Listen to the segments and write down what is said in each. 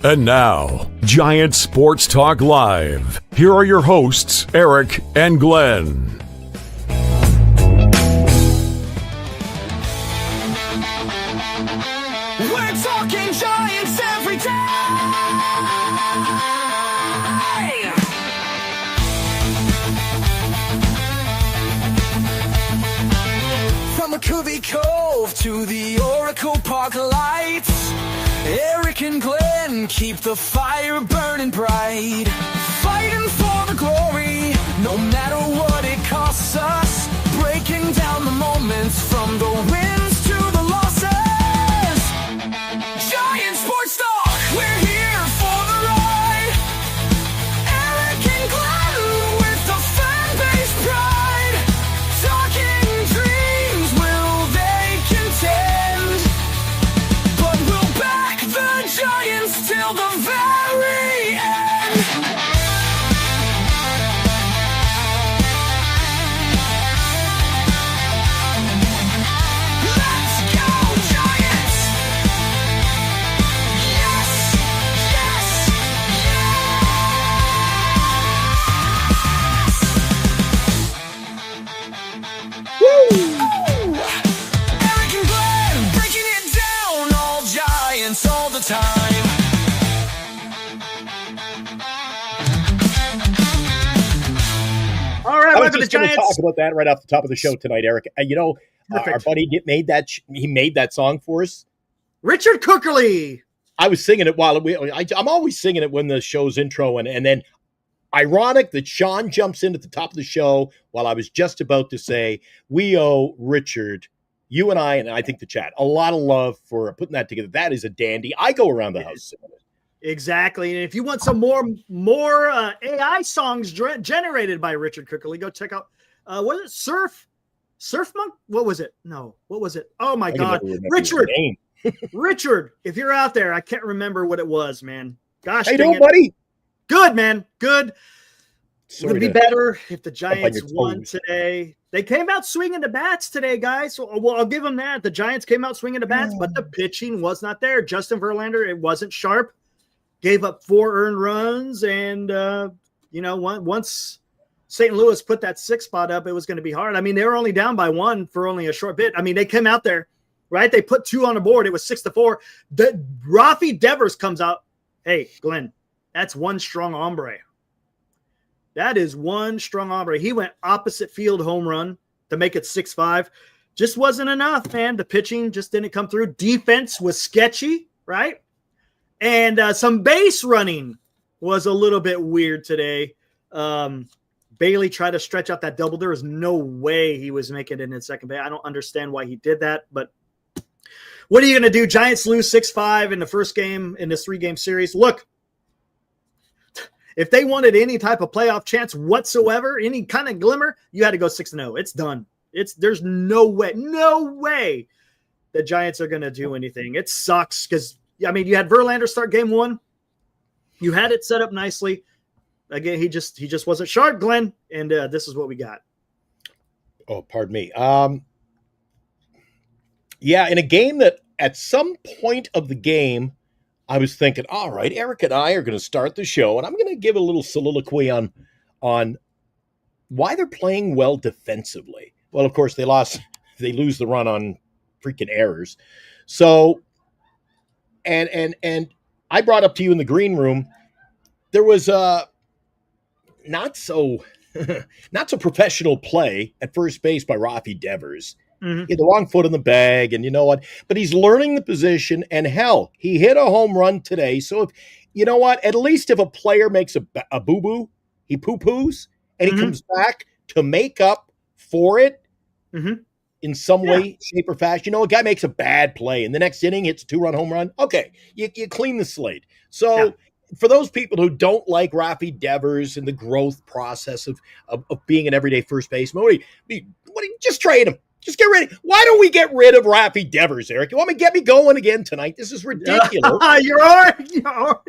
And now, Giant Sports Talk Live. Here are your hosts, Eric and Glenn. We're talking Giants every day. From McCovey Cove to the Oracle Park lights, Eric and Glenn keep the fire burning bright, fighting for the glory, no matter what it costs us, breaking down the moments from the wins to the losses. Giant Sports Talk, we're here for the ride. Eric and Glenn with the fan base pride, talking dreams, will they contend? But we'll back the Giants till the very end. Let's go, Giants! Yes, yes, yes! Woo! Eric and Glenn breaking it down, all Giants all the time. All right, I was welcome to just going to Giants. talk about that right off the top of the show tonight, Eric. Our Perfect. buddy made that song for us. Richard Cookerly. I was singing it I'm always singing it when the show's intro, and then ironic that Sean jumps in at the top of the show while I was just about to say, we owe Richard, you and I think the chat, a lot of love for putting that together. That is a dandy. I go around the house singing it. Exactly. And if you want some more AI songs generated by Richard Cookerly, go check out what is it? Surf Monk? What was it? No, what was it? Oh my I can God. never remember his Richard. name. Richard, if you're out there, I can't remember what it was, man. Gosh, Hey, dang no, it. buddy. Good, man. Good. It Sorry would be to- better if the on Giants your won toes. today. They came out swinging the bats today, guys. So, well, I'll give them that. The Giants came out swinging the bats, but the pitching was not there. Justin Verlander, it wasn't sharp. Gave up 4 earned runs, and once St. Louis put that 6 spot up, it was going to be hard. I mean, they were only down by 1 for only a short bit. I mean, they came out there, right? They put 2 on the board. It was 6-4. Rafi Devers comes out. Hey, Glenn, that's one strong hombre. That is one strong hombre. He went opposite field home run to make it 6-5. Just wasn't enough, man. The pitching just didn't come through. Defense was sketchy, right? And some base running was a little bit weird today. Bailey tried to stretch out that double. There was no way he was making it in second base. I don't understand why he did that, but what are you going to do? Giants lose 6-5 in the first game in this 3-game series. Look, if they wanted any type of playoff chance whatsoever, any kind of glimmer, you had to go 6-0. It's done. There's no way the Giants are going to do anything. It sucks because, I mean, you had Verlander start game 1. You had it set up nicely. Again, he just wasn't sharp, Glenn, and this is what we got. Oh, pardon me. Yeah, in a game that at some point of the game, I was thinking, all right, Eric and I are going to start the show, and I'm going to give a little soliloquy on why they're playing well defensively. Well, of course, they lose the run on freaking errors. So, and I brought up to you in the green room, there was not so professional play at first base by Rafi Devers. Mm-hmm. He had the wrong foot in the bag, and you know what? But he's learning the position, and hell, he hit a home run today. So, if you know what? At least if a player makes a boo-boo, he poo-poos, and he comes back to make up for it in some way, shape, or fashion. You know, a guy makes a bad play, and the next inning hits a 2-run home run. Okay, you clean the slate. So, for those people who don't like Rafi Devers and the growth process of being an everyday first baseman, just trade him. Just get rid of. Why don't we get rid of Rafi Devers, Eric? You want me to get me going again tonight? This is ridiculous. You're already. Grab a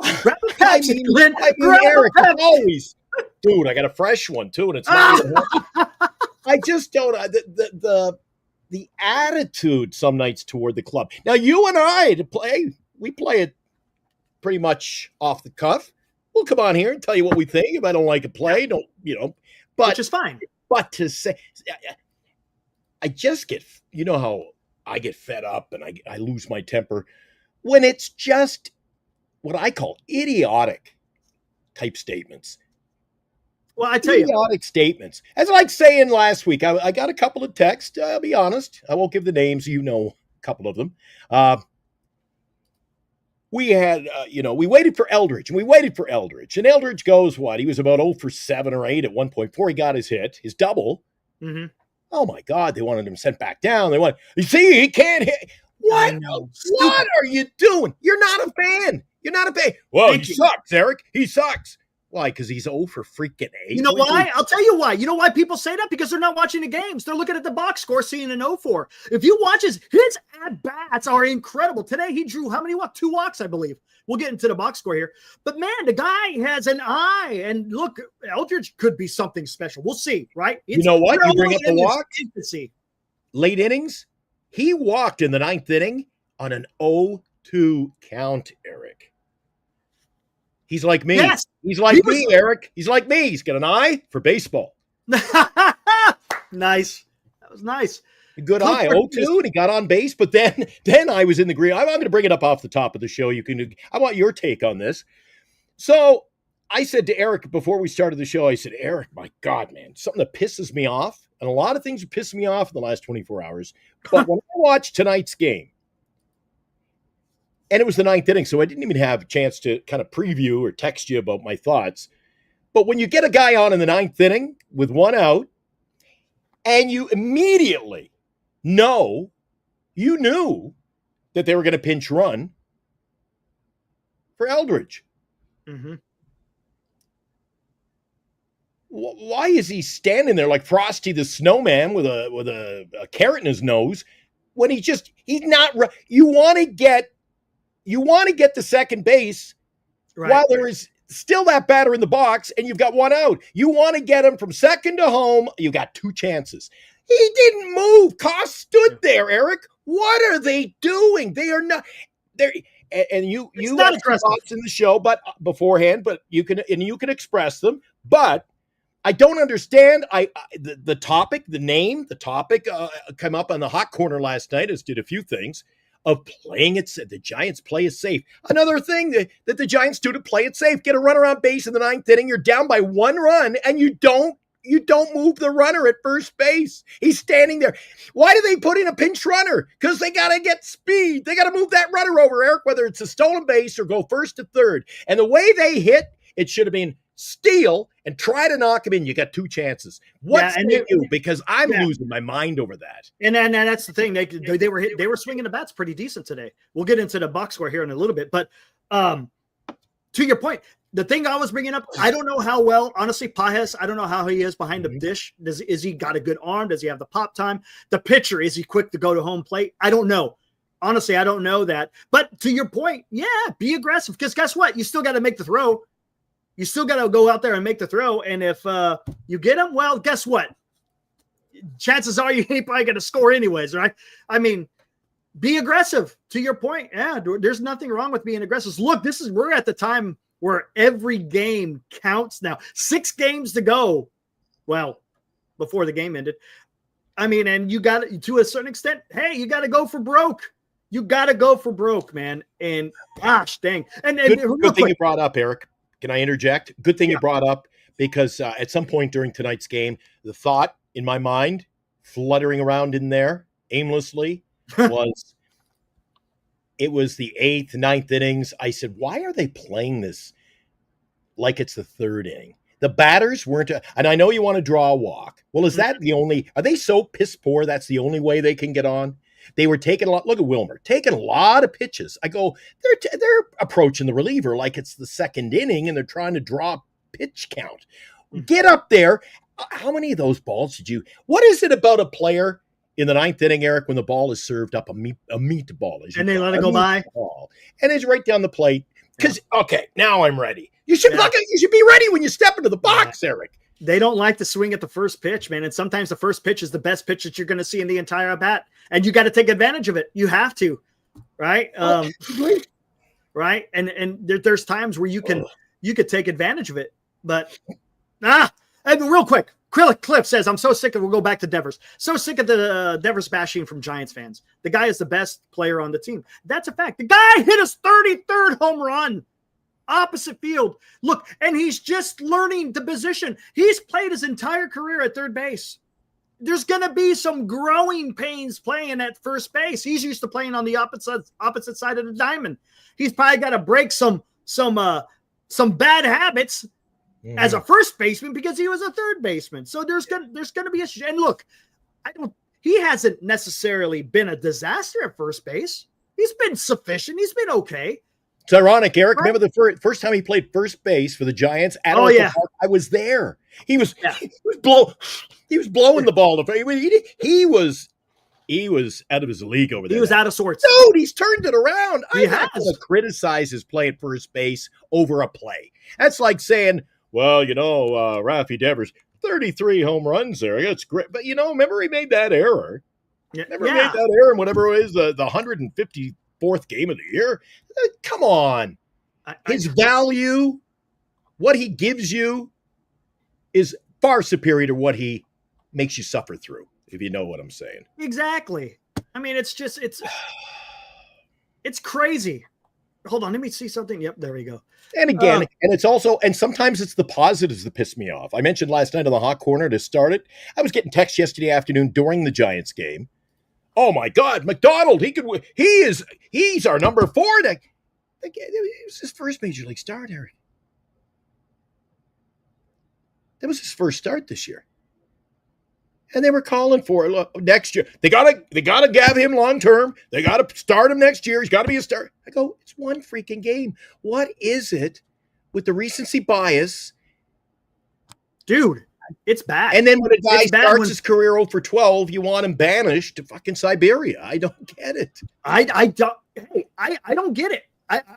I Pepsi, mean, Glenn. Eric, Grab a it's always, dude. I got a fresh one too, and it's not. Even, I just don't. The attitude some nights toward the club. Now, you and I we play it pretty much off the cuff. We'll come on here and tell you what we think. If I don't like a play, don't, but which is fine. But to say, I just get, how I get fed up and I lose my temper when it's just what I call idiotic type statements. Well, I tell you, idiotic statements. As like saying last week, I got a couple of texts. I'll be honest. I won't give the names. A couple of them. We had, we waited for Eldridge, and Eldridge goes, what? He was about 0 for 7 or 8 at one point before he got his hit, his double. Mm-hmm. Oh my God, they wanted him sent back down. You see, he can't hit. What? What are you doing? You're not a fan. Well, he sucks, Eric. He sucks. Why? Because he's 0 for freaking 8. You know why? I'll tell you why. You know why people say that? Because they're not watching the games. They're looking at the box score, seeing an 0-4. If you watch his at-bats are incredible. Today he drew how many walks? 2 walks, I believe. We'll get into the box score here. But man, the guy has an eye. And look, Eldridge could be something special. We'll see, right? You know what? You bring up the walk. Late innings. He walked in the 9th inning on an 0-2 count, Eric. He's like me. Yes. He's like me, Eric. He's like me. He's got an eye for baseball. Nice. That was nice. A good eye. 0-2, and he got on base. But then I was in the green. I'm going to bring it up off the top of the show. I want your take on this. So I said to Eric before we started the show, I said, Eric, my God, man, something that pisses me off. And a lot of things are pissing me off in the last 24 hours. But when I watched tonight's game, and it was the 9th inning, so I didn't even have a chance to kind of preview or text you about my thoughts. But when you get a guy on in the 9th inning with 1 out, and you immediately knew that they were going to pinch run for Eldridge. Mm-hmm. Why is he standing there like Frosty the Snowman with a carrot in his nose when he's not? You want to get to second base while there is still that batter in the box and you've got 1 out. You want to get him from second to home. You got 2 chances. He didn't move. Koss stood there, Eric. What are they doing? They are not. They're and you had thoughts in the show, but beforehand. But you can express them. But I don't understand. The topic, the name, came up on the hot corner last night, as did a few things. Of playing it, the Giants play it safe. Another thing that the Giants do to play it safe: get a runner on base in the 9th inning. You're down by 1 run, and you don't move the runner at first base. He's standing there. Why do they put in a pinch runner? Because they got to get speed. They got to move that runner over, Eric, whether it's a stolen base or go first to third. And the way they hit, it should have been steal and try to knock him in. You got 2 chances. What's they do? Because I'm losing my mind over that. And that's the thing. They were swinging the bats pretty decent today. We'll get into the box score here in a little bit. But to your point, the thing I was bringing up, I don't know how well, honestly, Pajes, I don't know how he is behind the dish. Is he got a good arm? Does he have the pop time? The pitcher, is he quick to go to home plate? I don't know. Honestly, I don't know that. But to your point, be aggressive. Because guess what? You still got to make the throw. You still got to go out there and make the throw. And if you get him, well, guess what? Chances are you ain't probably going to score anyways, right? I mean, be aggressive. To your point, there's nothing wrong with being aggressive. Look, we're at the time where every game counts now. 6 games to go. Well, before the game ended. I mean, and you got to a certain extent, hey, you got to go for broke. You got to go for broke, man. And gosh, dang. And good thing you brought up, Eric. Can I interject? Good thing you brought up, because at some point during tonight's game, the thought in my mind, fluttering around in there aimlessly, was it was the 8th, 9th innings. I said, why are they playing this like it's the 3rd inning? The batters weren't, and I know you want to draw a walk. Well, is that are they so piss poor that's the only way they can get on? They were taking a lot. Look at Wilmer, taking a lot of pitches. I go, they're approaching the reliever like it's the 2nd inning, and they're trying to draw pitch count. Get up there. How many of those balls did you? What is it about a player in the 9th inning, Eric, when the ball is served up, a meatball, and they let it go by, and it's right down the plate? Because okay, now I'm ready. You should be ready when you step into the box, Eric. They don't like to swing at the first pitch, man. And sometimes the first pitch is the best pitch that you're going to see in the entire at bat. And you got to take advantage of it. You have to, right? right? And there's times where you could take advantage of it, but and real quick, Cliff says, I'm so sick of, we'll go back to Devers. So sick of the Devers bashing from Giants fans. The guy is the best player on the team. That's a fact. The guy hit his 33rd home run opposite field. Look, and he's just learning the position. He's played his entire career at third base. There's going to be some growing pains playing at first base. He's used to playing on the opposite side of the diamond. He's probably got to break some bad habits as a first baseman because he was a third baseman. So there's going to be and look, he hasn't necessarily been a disaster at first base. He's been sufficient. He's been okay. It's ironic, Eric. Remember the first time he played first base for the Giants at Oracle Park? I was there. He was blowing the ball. He was out of his league over there. He was out of sorts. Dude, he's turned it around. He I'm not going to criticize his play at first base over a play. That's like saying, well, Rafi Devers, 33 home runs there. That's great. But, remember he made that error. He made that error in whatever it is, the 154th game of the year. Come on. His value, what he gives you, is far superior to what he makes you suffer through, if you know what I'm saying. Exactly. I mean, it's crazy. Hold on, let me see something. Yep, there we go. And again, and it's also, and sometimes it's the positives that piss me off. I mentioned last night on the Hot Corner to start it, I was getting texts yesterday afternoon during the Giants game. Oh my God, McDonald, he's our number 4. It was his first major league start, Eric. That was his first start this year. And they were calling for it. Look, next year. They gotta gab him long term. They gotta start him next year. He's gotta be a star. I go, it's one freaking game. What is it with the recency bias? Dude, it's bad. And then when a guy starts his career 0 for 12, you want him banished to fucking Siberia. I don't get it. I don't get it.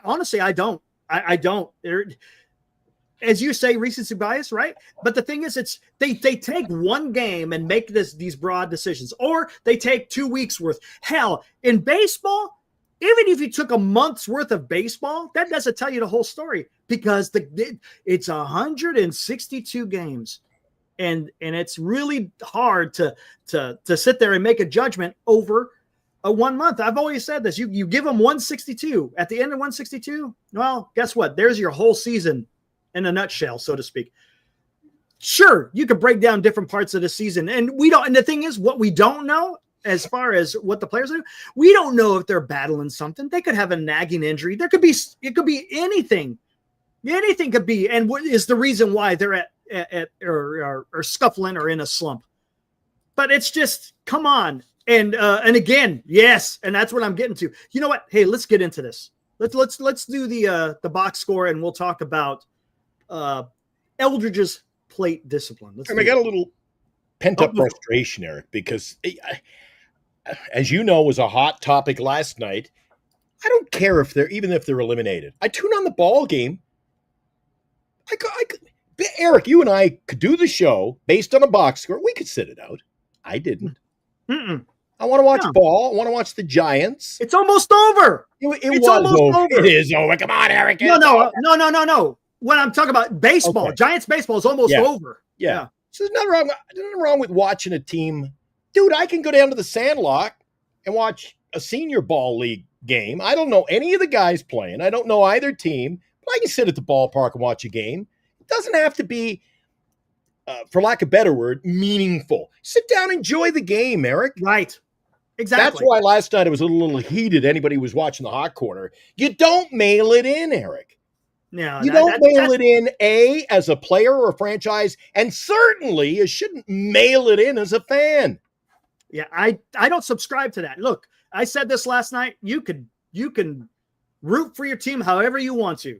Honestly, I don't. I don't. As you say, recency bias, right? But the thing is, they take one game and make these broad decisions, or they take 2 weeks worth. Hell, in baseball, even if you took a month's worth of baseball, that doesn't tell you the whole story because it's 162 games, and it's really hard to sit there and make a judgment over a 1 month. I've always said this: you give them 162 at the end of 162. Well, guess what? There's your whole season in a nutshell, so to speak. Sure, you could break down different parts of the season, and we don't. And the thing is, what we don't know, as far as what the players are doing, we don't know if they're battling something. They could have a nagging injury. It could be anything. Anything could be, and what is the reason why they're or scuffling or in a slump? But it's just, come on, and again, yes, and that's what I'm getting to. You know what? Hey, let's get into this. Let's do the box score, and we'll talk about Eldridge's plate discipline. I got a little pent-up frustration, Eric, because as you know, was a hot topic last night. I don't care if they're eliminated. I tune on the ball game. Eric, you and I could do the show based on a box score. We could sit it out. I didn't. I want to watch ball. I want to watch the Giants. It's almost over. It's almost over. It is over. Come on, Eric. No. When I'm talking about baseball, okay. Giants baseball is almost over. Yeah. So there's nothing wrong with watching a team. Dude, I can go down to the Sandlot and watch a senior ball league game. I don't know any of the guys playing. I don't know either team. But I can sit at the ballpark and watch a game. It doesn't have to be, for lack of a better word, meaningful. Sit down, enjoy the game, Eric. Right. Exactly. That's why last night it was a little heated. Anybody who was watching the Hot Corner. You don't mail it in, Eric. No, you don't mail it in, as a player or a franchise, and certainly you shouldn't mail it in as a fan. Yeah, I don't subscribe to that. Look, I said this last night. You can root for your team however you want to,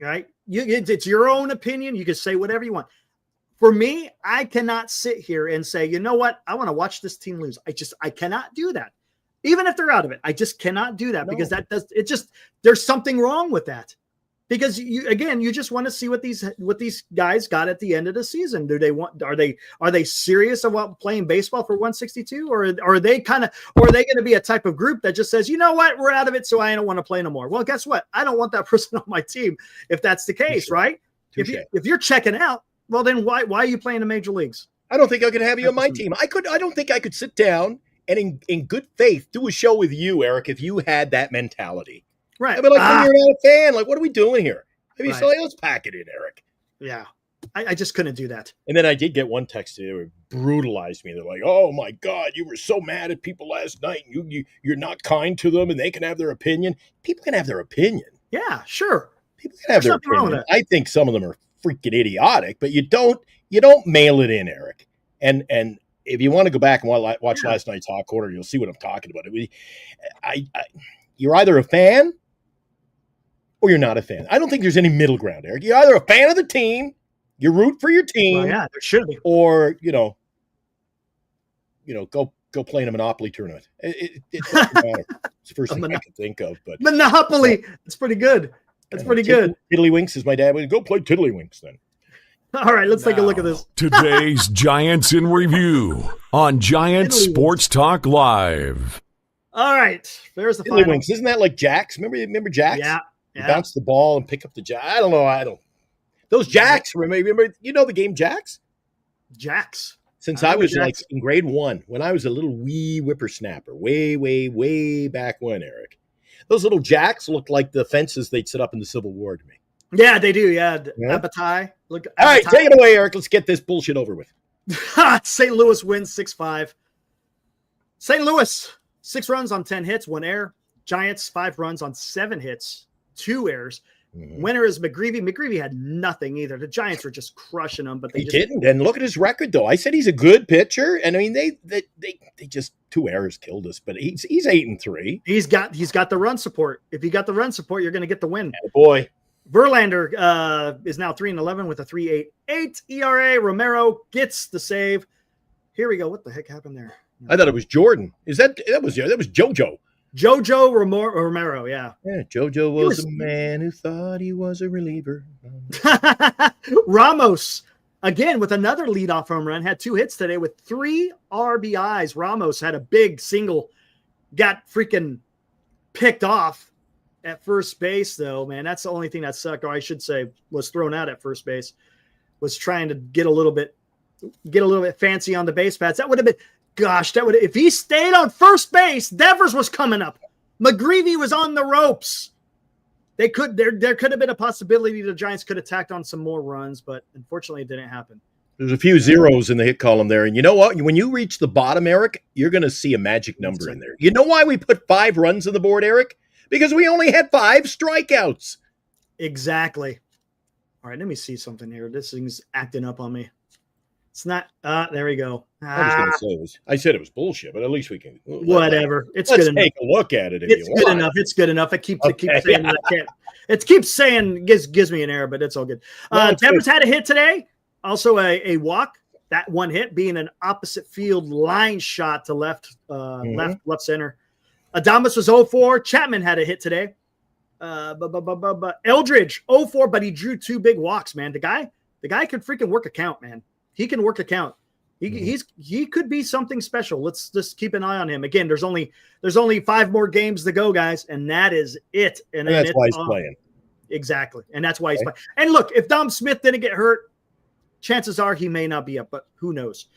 right? It's your own opinion. You can say whatever you want. For me, I cannot sit here and say, you know what? I want to watch this team lose. I cannot do that. Even if they're out of it, I just cannot do that because there's something wrong with that. Because you just want to see what these guys got at the end of the season. Are they serious about playing baseball for 162, or are they going to be a type of group that just says, you know what, we're out of it, so I don't want to play no more? Well, guess what? I don't want that person on my team if that's the case, right? If you're checking out, well, then why are you playing the major leagues? I don't think I could have you on my team. I don't think I could sit down and in good faith do a show with you, Eric, if you had that mentality. Right. I'd be like, you're not a fan. Like, what are we doing here? Maybe Right. say, let's pack it in, Eric. Yeah. I just couldn't do that. And then I did get one text today where brutalized me. They're like, oh my God, you were so mad at people last night. You're not kind to them and they can have their opinion. People can have their opinion. Yeah, sure. People can have There's their nothing wrong with opinion. I think some of them are freaking idiotic, but you don't mail it in, Eric. And if you want to go back and watch last night's Hot Corner, you'll see what I'm talking about. You're either a fan or you're not a fan. I don't think there's any middle ground, Eric. You're either a fan of the team, you root for your team, Well, yeah, there should be. or go play in a Monopoly tournament. It doesn't matter. It's the first thing I can think of. But Monopoly. It's pretty good. That's pretty good. Tiddlywinks is my dad. Go play Tiddlywinks then. All right, let's take a look at this. Today's Giants in Review on Giant Sports Talk Live. All right, there's the final. Tiddlywinks. Isn't that like Jacks? Remember Jacks? Yeah. You bounce the ball and pick up the jack. I don't know. Those Jacks. Remember? You know the game Jacks? Jacks. Since I was like in grade 1, when I was a little wee whippersnapper, way back when, Eric. Those little Jacks looked like the fences they'd set up in the Civil War to me. Yeah, they do. Yeah, Abatai. Look. All right, take it away, Eric. Let's get this bullshit over with. St. Louis wins 6-5. St. Louis 6 runs on 10 hits, 1 error. Giants 5 runs on 7 hits, 2 errors. Mm-hmm. Winner is McGreevy. McGreevy had nothing either. The Giants were just crushing him, but He didn't. And look at his record, though. I said he's a good pitcher, and I mean they just 2 errors killed us. But he's 8-3. He's got the run support. If you got the run support, you're going to get the win. Oh, boy. Verlander is now 3-11 with a 3.88 ERA. Romero gets the save. Here we go. What the heck happened there? I thought it was Jordan. That was JoJo? JoJo Romero, yeah. Yeah, JoJo was a man who thought he was a reliever. Ramos, again, with another leadoff home run, had 2 hits today with 3 RBIs. Ramos had a big single, got freaking picked off at first base, though, man. That's the only thing that sucked, or I should say was thrown out at first base, was trying to get a little bit fancy on the base paths. That would have been... Gosh, if he stayed on first base, Devers was coming up. McGreevy was on the ropes. There could have been a possibility the Giants could have tacked on some more runs, but unfortunately it didn't happen. There's a few zeros in the hit column there. And you know what? When you reach the bottom, Eric, you're going to see a magic number in there. You know why we put 5 runs on the board, Eric? Because we only had 5 strikeouts. Exactly. All right, let me see something here. This thing's acting up on me. It's not. There we go. I said it was bullshit, but at least we can. Whatever. It's let's good enough. take a look at it. It's good enough. It's good enough. It keeps saying that I can't. It keeps saying gives me an error, but it's all good. Devers had a hit today. Also a walk. That one hit being an opposite field line shot to left left center. Adames was 0-4. Chapman had a hit today. Eldridge 0-4, but he drew 2 big walks. Man, the guy could freaking work a count, man. He can work a count. He could be something special. Let's just keep an eye on him. Again, there's only 5 more games to go, guys, and that is it. And that's why he's playing. Exactly, and that's why he's playing. And look, if Dom Smith didn't get hurt, chances are he may not be up, but who knows?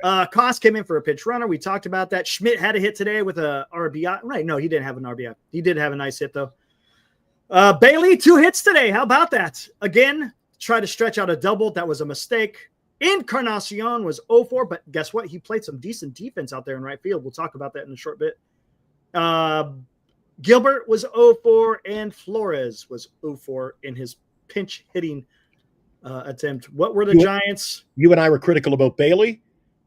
Right. Koss came in for a pitch runner. We talked about that. Schmidt had a hit today with a RBI. Right? No, he didn't have an RBI. He did have a nice hit though. Bailey 2 hits today. How about that? Again, try to stretch out a double. That was a mistake. Encarnacion was 0-4, but guess what? He played some decent defense out there in right field. We'll talk about that in a short bit. Gilbert was 0-4, and Flores was 0-4 in his pinch hitting attempt. What were the Giants? You and I were critical about Bailey,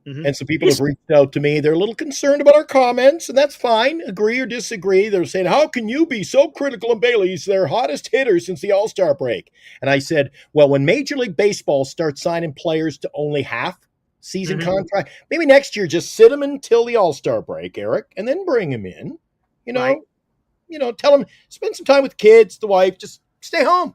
and some people have reached out to me. They're a little concerned about our comments, and that's fine. Agree or disagree. They're saying, how can you be so critical of Bailey? He's their hottest hitter since the All-Star break. And I said, well, when Major League Baseball starts signing players to only half-season contract, maybe next year just sit him until the All-Star break, Eric, and then bring him in. Tell him, spend some time with kids, the wife, just stay home.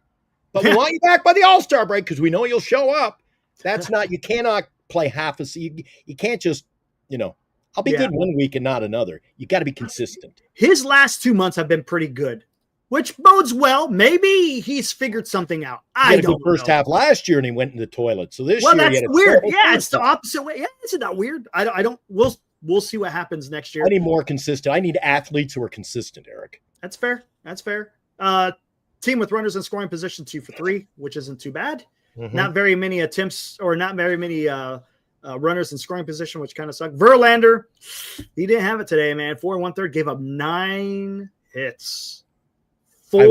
but we want you back by the All-Star break because we know you'll show up. That's not, you cannot play half a season. You can't just, I'll be good one week and not another. You got to be consistent. His last 2 months have been pretty good, which bodes well. Maybe he's figured something out. I don't know. First half last year and he went in the toilet. So this year, that's weird. Yeah, it's the opposite way. Yeah, isn't that weird? I don't. We'll see what happens next year. I need more consistent. I need athletes who are consistent, Eric. That's fair. Team with runners in scoring position 2 for 3, which isn't too bad. Mm-hmm. Not very many attempts, or not very many runners in scoring position, which kind of sucked. Verlander, he didn't have it today, man. 4 1/3, gave up 9 hits. 4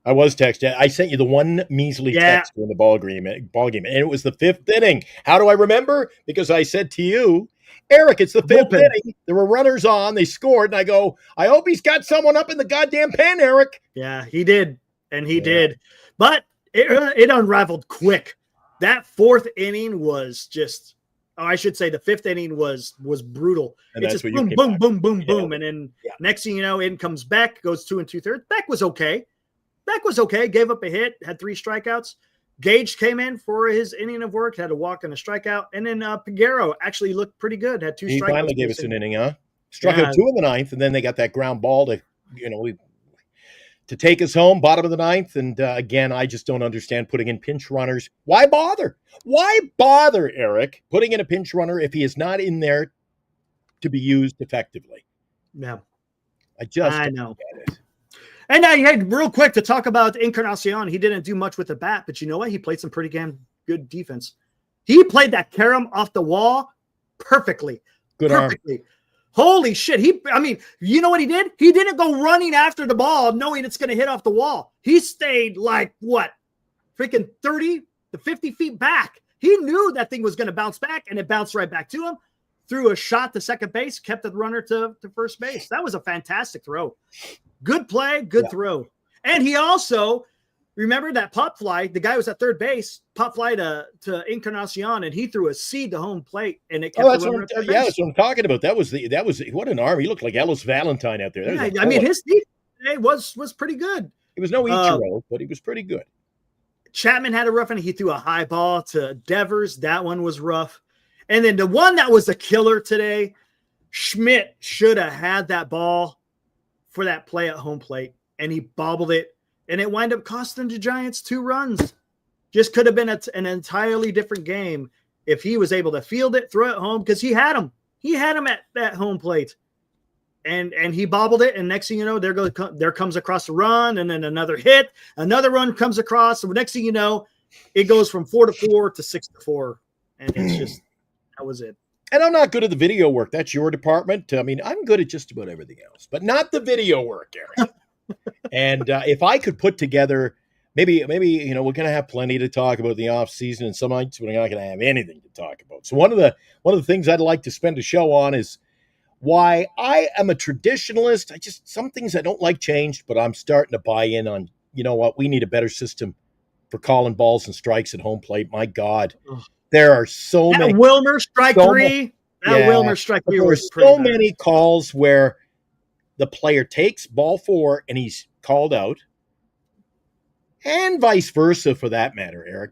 I was texting. I sent you the one measly text in the ball game, and it was the 5th inning. How do I remember? Because I said to you, Eric, it's the 5th inning. There were runners on. They scored, and I go, I hope he's got someone up in the goddamn pen, Eric. Yeah, he did, and he did. But it unraveled quick. That 4th inning was just, I should say the 5th inning was brutal. And it's just boom, boom, boom, boom, boom. And then next thing you know, in comes Beck, goes 2 2/3. Beck was okay. Gave up a hit, had 3 strikeouts. Gage came in for his inning of work, had a walk and a strikeout. And then Peguero actually looked pretty good, had 2 strikeouts. He finally gave us an inning, huh? Struck out 2 in the 9th, and then they got that ground ball to take us home, bottom of the 9th. And again, I just don't understand putting in pinch runners. Why bother? Why bother, Eric, putting in a pinch runner if he is not in there to be used effectively? Yeah. I know. Get it. And now, real quick to talk about Encarnacion. He didn't do much with the bat, but you know what? He played some pretty damn good defense. He played that carom off the wall perfectly. Perfectly. Arm. Holy shit. You know what he did? He didn't go running after the ball knowing it's going to hit off the wall. He stayed like, freaking 30 to 50 feet back. He knew that thing was going to bounce back, and it bounced right back to him. Threw a shot to second base, kept the runner to first base. That was a fantastic throw. Good play, good throw. And he also, remember that pop fly, the guy was at third base, pop fly to Encarnacion, and he threw a seed to home plate, and it kept the runner at third base. That's what I'm talking about. That was what an arm. He looked like Ellis Valentine out there. His defense today was pretty good. It was no Ichiro, but he was pretty good. Chapman had a rough one. He threw a high ball to Devers. That one was rough. And then the one that was a killer today, Schmidt should have had that ball for that play at home plate, and he bobbled it, and it wound up costing the Giants 2 runs. Just could have been an entirely different game if he was able to field it, throw it home, because he had him. He had him at that home plate, and he bobbled it, and next thing you know, there comes across a run, and then another hit, another run comes across, and next thing you know, it goes from 4-4 to 6-4, and it's just that was it. And I'm not good at the video work. That's your department. I mean, I'm good at just about everything else, but not the video work, Eric. And if I could put together, maybe we're going to have plenty to talk about in the off season, and some nights we're not going to have anything to talk about. So one of the things I'd like to spend a show on is why I am a traditionalist. Some things I don't like changed, but I'm starting to buy in on. You know what? We need a better system for calling balls and strikes at home plate. My God. There are so many. Wilmer strike 3. Wilmer strike 3 was so many calls where the player takes ball 4 and he's called out, and vice versa for that matter, Eric.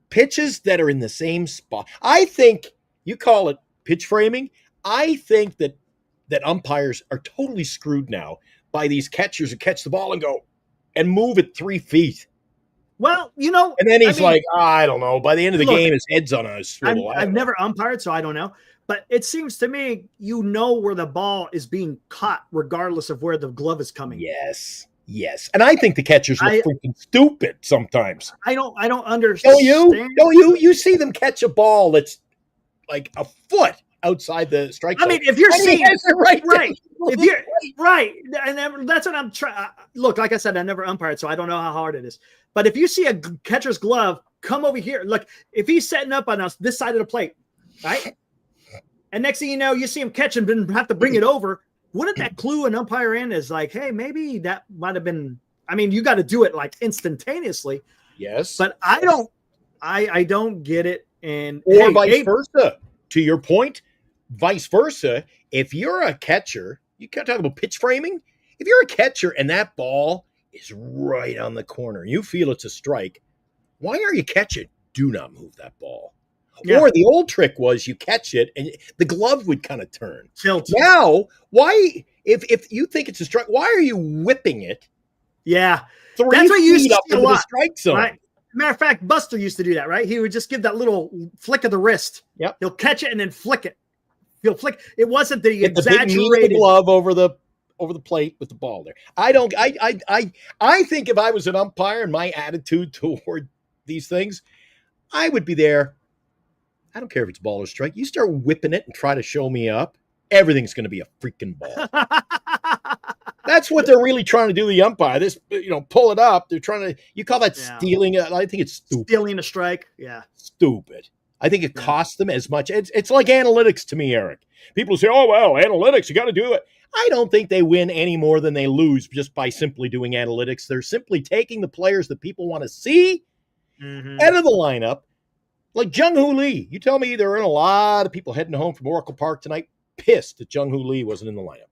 Pitches that are in the same spot. I think you call it pitch framing. I think that umpires are totally screwed now by these catchers who catch the ball and go and move it 3 feet. Well, and then he's I don't know. By the end of the game, his head's on a swivel. I've never umpired, so I don't know. But it seems to me, where the ball is being caught, regardless of where the glove is coming. Yes. And I think the catchers look freaking stupid sometimes. I don't understand. You see them catch a ball that's like a foot outside the strike zone. I mean, if you're seeing right, if you're right, and that's what I'm trying. Look, like I said, I never umpired, so I don't know how hard it is. But if you see a catcher's glove come over here, look, if he's setting up on us this side of the plate, right, and next thing you know, you see him catch and then have to bring it over. Wouldn't that clue an umpire in as like, hey, maybe that might have been? I mean, you got to do it like instantaneously. Yes, but I don't get it. And vice versa. To your point. Vice versa, if you're a catcher, you can't talk about pitch framing. If you're a catcher and that ball is right on the corner. You feel it's a strike. Why are you catching? Do not move that ball. Yeah. Or the old trick was you catch it and the glove would kind of turn. Tilt. Now, why, if you think it's a strike, why are you whipping it Yeah. 3 That's what you used feet to up see a into the lot, strike zone? right? Matter of fact, Buster used to do that, right? He would just give that little flick of the wrist. Yep. He'll catch it and then flick it. He'll flick. It wasn't the Get the big meat of exaggerated. the glove over the plate with the ball there. I think if I was an umpire and my attitude toward these things, I would be there. I don't care if it's ball or strike. You start whipping it and try to show me up, everything's going to be a freaking ball. That's what they're really trying to do, the umpire. This, pull it up. They're trying to, you call that stealing? I think it's stupid. Stealing a strike. Yeah. Stupid. I think it costs them as much. It's like analytics to me, Eric. People say, oh, well, analytics, you got to do it. I don't think they win any more than they lose just by simply doing analytics. They're simply taking the players that people want to see out of the lineup. Like Jung-Hoo Lee. You tell me there are a lot of people heading home from Oracle Park tonight pissed that Jung-Hoo Lee wasn't in the lineup.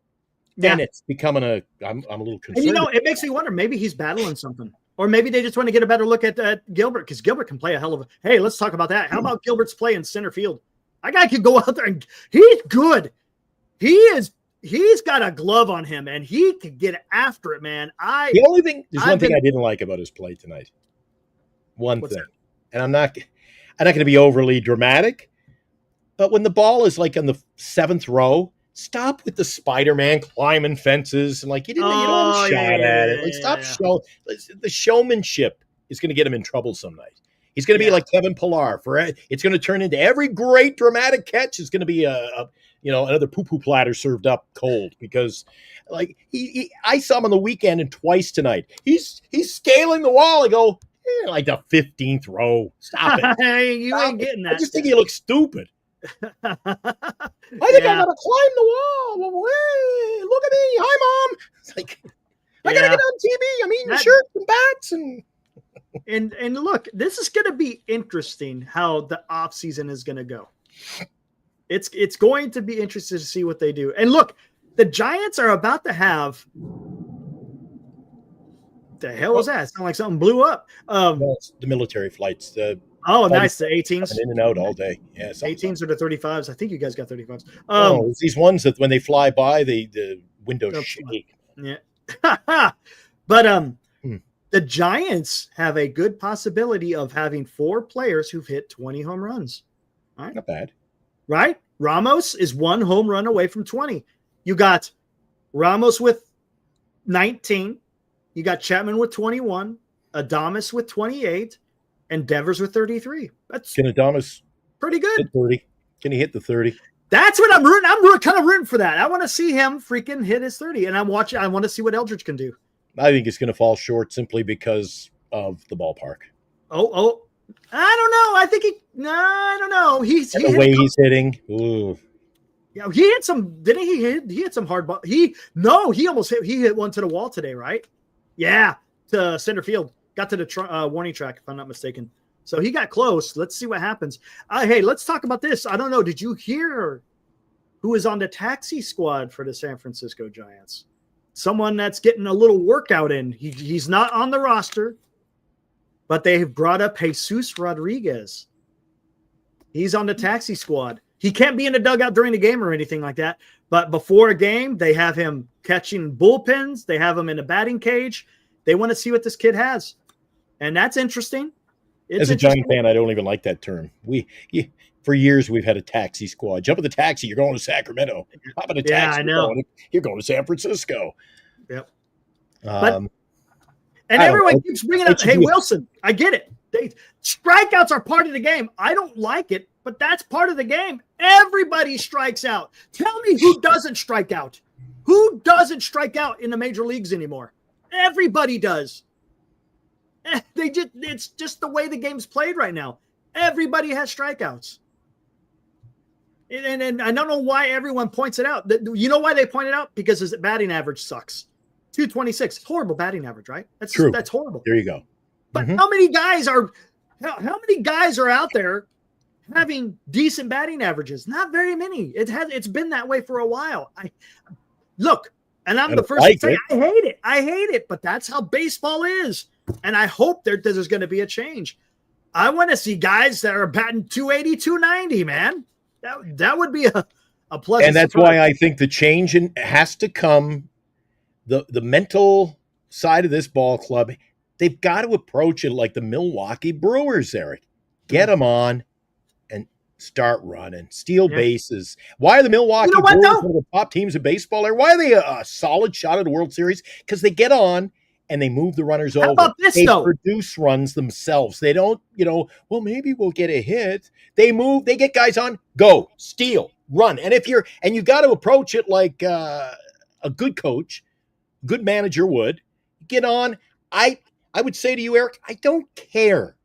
Yeah. And it's becoming I'm a little concerned. And it makes me wonder, maybe he's battling something. Or maybe they just want to get a better look at Gilbert, because Gilbert can play a hell of a. Hey, let's talk about that. How about Gilbert's play in center field? That guy could go out there and he's good. He's got a glove on him and he could get after it, man. There's one thing I didn't like about his play tonight. One thing. And I'm not going to be overly dramatic, but when the ball is like on the 7th row, stop with the Spider-Man climbing fences and you don't have a shot at it. Stop show. The showmanship is going to get him in trouble some night. He's going to be like Kevin Pillar. It's going to turn into every great dramatic catch is going to be another poo-poo platter served up cold, because I saw him on the weekend and twice tonight. He's scaling the wall. I go, like the 15th row. Stop it. You ain't getting that. I just think he looks stupid. I think I gotta climb the wall. Hey, look at me. Hi, Mom. It's like, I gotta get on TV. I'm eating shirts and bats and look, this is gonna be interesting how the off season is gonna go. It's going to be interesting to see what they do. And look, the Giants are about to have. The hell was that? It sounded like something blew up. It's the military flights. Nice. The 18s. In and out all day. Yeah, 18s or the 35s. I think you guys got 35s. It's these ones that when they fly by, the windows shake. Yeah. But the Giants have a good possibility of having 4 players who've hit 20 home runs. All right? Not bad. Right? Ramos is 1 home run away from 20. You got Ramos with 19. You got Chapman with 21, Adames with 28, and Devers with 33. Can Adames pretty good. hit 30? Can he hit the 30? That's what I'm rooting. I'm kind of rooting for that. I want to see him freaking hit his 30, and I want to see what Eldridge can do. I think it's going to fall short simply because of the ballpark. Oh, I don't know. I don't know. The way he's hitting. Ooh. Yeah, he hit some. Didn't he hit? He hit some hard ball. He almost hit. He hit one to the wall today, right? Yeah, to center field. Got to the warning track, if I'm not mistaken. So he got close. Let's see what happens. Hey, let's talk about this. I don't know. Did you hear who is on the taxi squad for the San Francisco Giants? Someone that's getting a little workout in. He's not on the roster, but they've brought up Jesus Rodriguez. He's on the taxi squad. He can't be in the dugout during the game or anything like that. But before a game, they have him catching bullpens. They have him in a batting cage. They want to see what this kid has. And that's interesting. As a Giant fan, I don't even like that term. For years, we've had a taxi squad. Jump in the taxi, you're going to Sacramento. Hop in a taxi, I know. You're going to San Francisco. Yep. And everyone keeps bringing up, hey, Wilson, I get it. Strikeouts are part of the game. I don't like it, but that's part of the game. Everybody strikes out. Tell me who doesn't strike out. Who doesn't strike out in the major leagues anymore? Everybody does. It's just the way the game's played right now. Everybody has strikeouts. And I don't know why everyone points it out. You know why they point it out? Because his batting average sucks. 226. It's horrible batting average, right? That's true. That's horrible. There you go. But how many guys are out there having decent batting averages? Not very many. It's been that way for a while. Look, And I'm I the don't first like to say, it. I hate it, but that's how baseball is. And I hope there's going to be a change. I want to see guys that are batting 280, 290, man. That would be a pleasant And that's surprise. why I think the change has to come. The mental side of this ball club, they've got to approach it like the Milwaukee Brewers, Eric. Get them on and start running, steal Yeah. bases. Why are the Milwaukee You know what, Brewers though? one of the top teams of baseball? Or why are they a solid shot at the World Series? Because they get on and they move the runners over. How about this, They though? produce runs themselves. They don't, well, maybe we'll get a hit. They move, they get guys on, go, steal, run. And you got to approach it like a good coach, good manager would. Get on. I would say to you, Eric, I don't care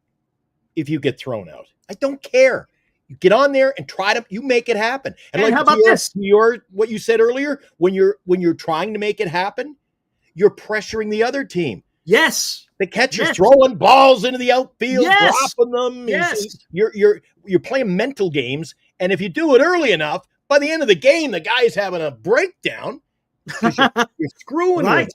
if you get thrown out. I don't care. You get on there and you make it happen. And like how about this? What you said earlier, when you're trying to make it happen, you're pressuring the other team. Yes. The catcher's Yes. throwing balls into the outfield, Yes. dropping them. Yes. You're playing mental games, and if you do it early enough, by the end of the game, the guy's having a breakdown. You're screwing with Right. him.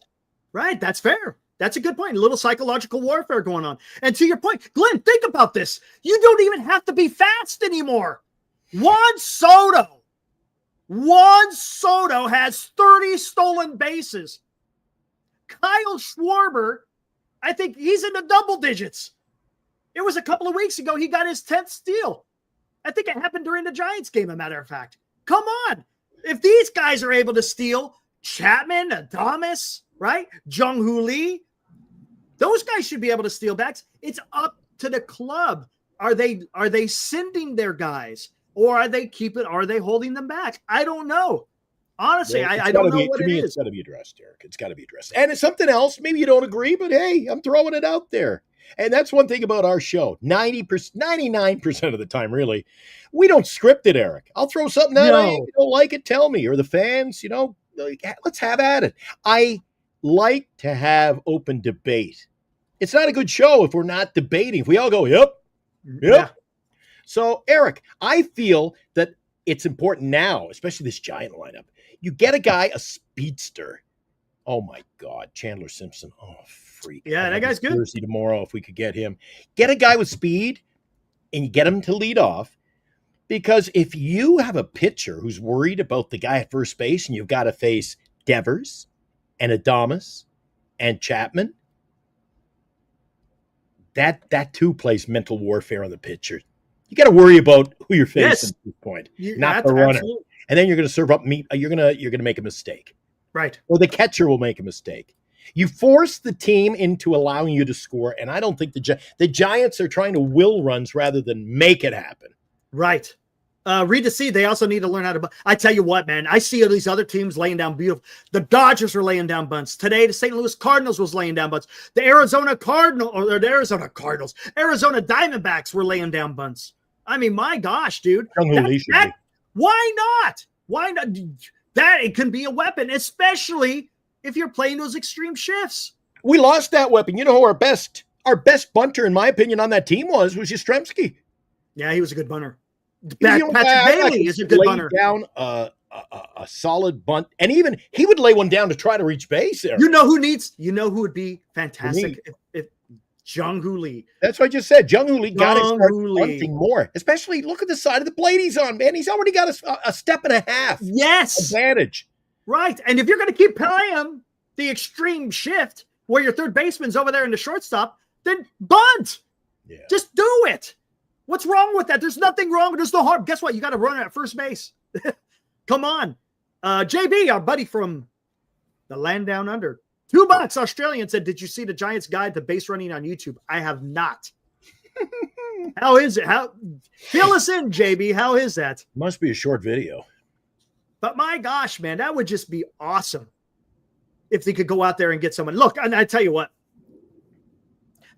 Right. That's fair. That's a good point. A little psychological warfare going on. And to your point, Glenn, think about this. You don't even have to be fast anymore. Juan Soto has 30 stolen bases. Kyle Schwarber, I think he's in the double digits. It was a couple of weeks ago. He got his 10th steal. I think it happened during the Giants game, a matter of fact. Come on. If these guys are able to steal, Chapman, Adames, right? Jung-Hoo Lee, those guys should be able to steal backs. It's up to the club. Are they sending their guys, or are they holding them back? I don't know. Honestly, I don't know what it is. It's got to be addressed, Eric. It's got to be addressed. And it's something else. Maybe you don't agree, but hey, I'm throwing it out there. And that's one thing about our show. 99% of the time, really, we don't script it, Eric. I'll throw something out. No. Hey, if you don't like it, tell me. Or the fans, let's have at it. I like to have open debate. It's not a good show if we're not debating. If we all go, yep. Yeah. So, Eric, I feel that it's important now, especially this Giant lineup. You get a guy, a speedster. Oh, my God. Chandler Simpson. Oh, freak. Yeah, that guy's good. Jersey tomorrow if we could get him. Get a guy with speed and you get him to lead off. Because if you have a pitcher who's worried about the guy at first base and you've got to face Devers and Adames and Chapman, that too plays mental warfare on the pitcher. You got to worry about who you're facing Yes. at this point, not the runner. Absolutely. And then you're going to serve up meat. You're going to make a mistake, Right. or the catcher will make a mistake. You force the team into allowing you to score, and I don't think the Giants are trying to will runs rather than make it happen. Right. Read to see. They also need to learn how to. I tell you what, man. I see these other teams laying down beautiful. The Dodgers are laying down bunts today. The St. Louis Cardinals was laying down bunts. The Arizona Diamondbacks were laying down bunts. I mean, my gosh, dude. Why not? Why not? That it can be a weapon, especially if you're playing those extreme shifts. We lost that weapon. You know who our best bunter, in my opinion, on that team was Yastrzemski. Yeah, he was a good bunter. Patrick Bailey is a good bunter. Down a solid bunt, and even he would lay one down to try to reach base there. You know who would be fantastic if Jung-Hoo Lee. That's what I just said. Jung-Hoo Lee got to start Jung-Hoo Lee. bunting more. Especially look at the side of the plate he's on, man. He's already got a step and a half Yes. advantage. Right. And if you're going to keep playing the extreme shift where your third baseman's over there in the shortstop, then bunt. Yeah. Just do it. What's wrong with that? There's nothing wrong. There's no harm. Guess what? You got to run at first base. Come on. JB, our buddy from the land down under. $2 Australian said, did you see the Giants guide to base running on YouTube? I have not. How is it? Fill us in, JB. How is that? Must be a short video. But my gosh, man, that would just be awesome if they could go out there and get someone. Look, and I tell you what,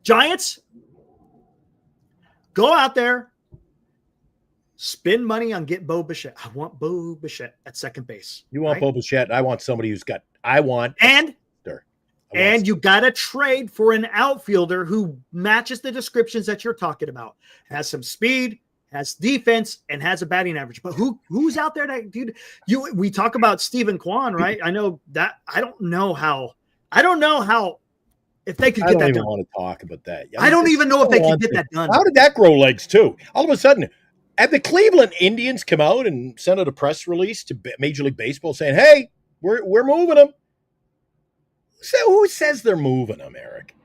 Giants, go out there, spend money on get Bo Bichette. I want Bo Bichette at second base. You want right? Bo Bichette? I want somebody who's got. And you got to trade for an outfielder who matches the descriptions that you're talking about. Has some speed, has defense, and has a batting average. But who's out there that dude? We talk about Stephen Kwan, right? I know that. I don't know how if they could I get don't that even done. want to talk about that. I don't even know if they can get that done. How did that grow legs too? All of a sudden, had the Cleveland Indians come out and sent out a press release to Major League Baseball saying, "Hey, we're moving them." So who says they're moving them, Eric?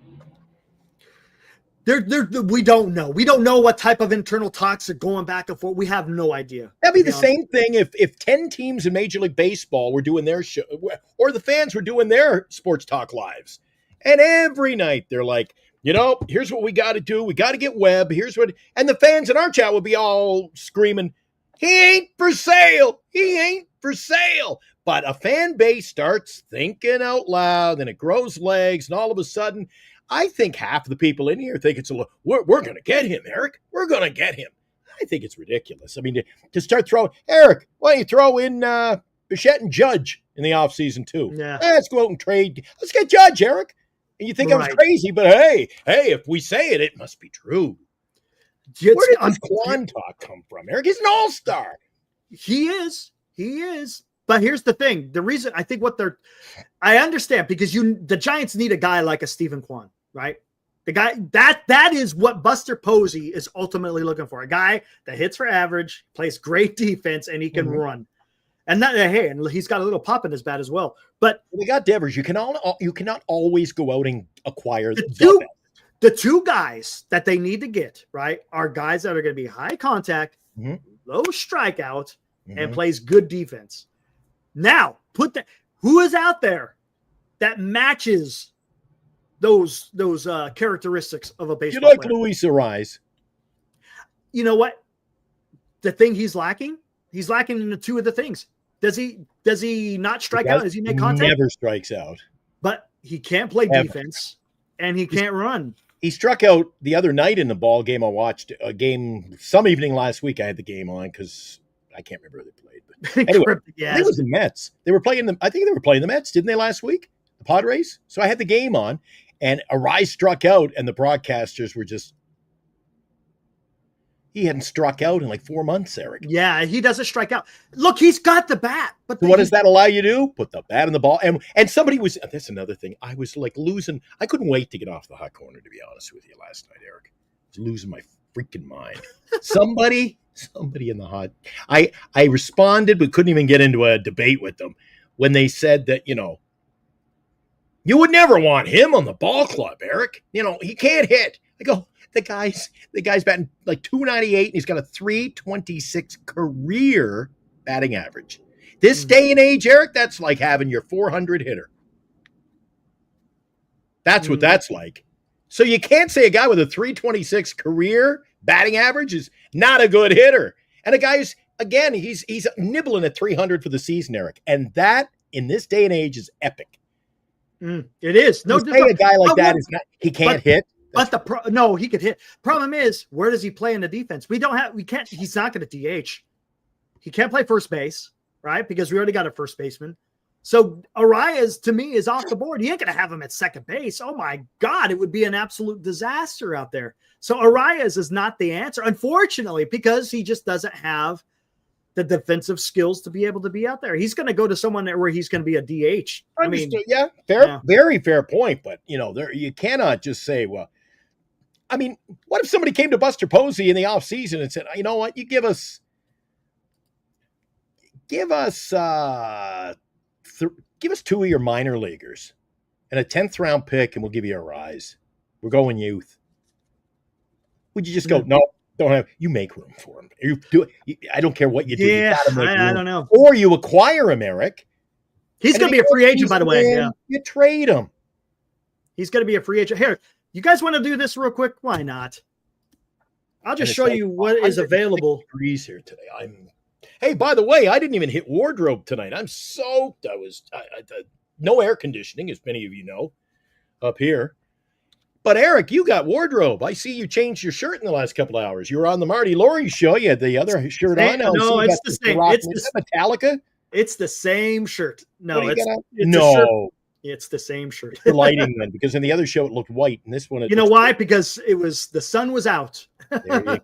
We don't know. We don't know what type of internal talks are going back and forth. We have no idea. That'd be the same thing if 10 teams in Major League Baseball were doing their show, or the fans were doing their sports talk lives. And every night they're like, here's what we got to do. We got to get Webb. And the fans in our chat would be all screaming, he ain't for sale. He ain't for sale. But a fan base starts thinking out loud and it grows legs. And all of a sudden, I think half of the people in here think we're going to get him, Eric. We're going to get him. I think it's ridiculous. I mean, to start throwing, Eric, why don't you throw in Bichette and Judge in the offseason too? Yeah. Let's go out and trade. Let's get Judge, Eric. And you think I was crazy, but hey, if we say it, it must be true. Where did this Kwan talk come from, Eric? He's an all-star. He is. But here's the thing. The reason I think I understand because the Giants need a guy like a Stephen Kwan, right? The guy that is what Buster Posey is ultimately looking for. A guy that hits for average, plays great defense, and he can run. And and he's got a little pop in his bat as well. But we got Devers. You cannot always go out and acquire the two guys that they need to get, right, are guys that are going to be high contact, low strikeout, and plays good defense. Now, who is out there that matches those characteristics of a baseball player? Luis Ariz. You know what? The thing he's lacking in the two of the things. Does he not strike out? Does he make contact? Never strikes out. But he can't play defense, and he can't run. He struck out the other night in the ball game. I watched a game some evening last week. I had the game on because I can't remember who they played. But anyway, I think it was the Mets. They were playing I think they were playing the Mets, didn't they, last week? The Padres. So I had the game on, and Ariz struck out, and the broadcasters were just. He hadn't struck out in like 4 months, Eric. Yeah, he doesn't strike out. Look, he's got the bat. But what does that allow you to do? Put the bat in the ball. And somebody was, that's another thing. I was like losing. I couldn't wait to get off the hot corner, to be honest with you, last night, Eric. I was losing my freaking mind. Somebody in the hot. I responded, but couldn't even get into a debate with them when they said that, you would never want him on the ball club, Eric. He can't hit. I go, the guy's batting like 298 and he's got a 326 career batting average. This day and age, Eric, that's like having your 400 hitter. That's what that's like. So you can't say a guy with a 326 career batting average is not a good hitter. And a guy he's nibbling at 300 for the season, Eric. And that in this day and age is epic. It is. No, a guy like that is not. He can't hit. But no, he could hit. Problem is, where does he play in the defense? He's not going to DH. He can't play first base, right? Because we already got a first baseman. So Arias, to me, is off the board. He ain't going to have him at second base. Oh my God, it would be an absolute disaster out there. So Arias is not the answer, unfortunately, because he just doesn't have the defensive skills to be able to be out there. He's going to go to someone where he's going to be a DH. Very fair point. But you cannot just say, well, I mean, what if somebody came to Buster Posey in the offseason and said, you know what, you give us 2 of your minor leaguers and a 10th round pick, and we'll give you a rise. We're going youth. Would you just go, no, don't have, you make room for him. You do it. I don't care what you do. Yeah, I don't know. Or you acquire him, Eric. He's going to be a free agent, by the way. Yeah. You trade him. He's going to be a free agent. Here, you guys want to do this real quick? Why not? I'll just show you what is available. Degrees here today. Hey, by the way, I didn't even hit wardrobe tonight. I'm soaked. I no air conditioning, as many of you know, up here. But Eric, you got wardrobe. I see you changed your shirt in the last couple of hours. You were on the Marty Laurie show. You had the other shirt on. No, it's the same. It's Metallica. It's the same shirt. No, it's It's the same shirt. The lighting then, because in the other show it looked white, and this one. You know why? Because the sun was out. There you go.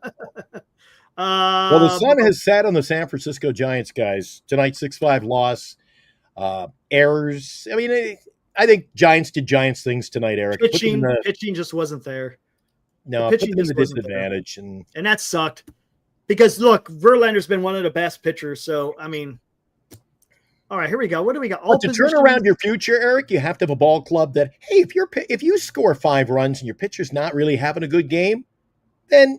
Well, the sun has set on the San Francisco Giants, guys. Tonight, 6-5 loss. Errors. I mean, I think Giants did Giants things tonight, Eric. Pitching just wasn't there. No, The put pitching them in the just wasn't disadvantage. and that sucked. Because look, Verlander's been one of the best pitchers. So I mean, all right, here we go. What do we got? But to turn around your future, Eric, you have to have a ball club that, hey, if you score 5 runs and your pitcher's not really having a good game, then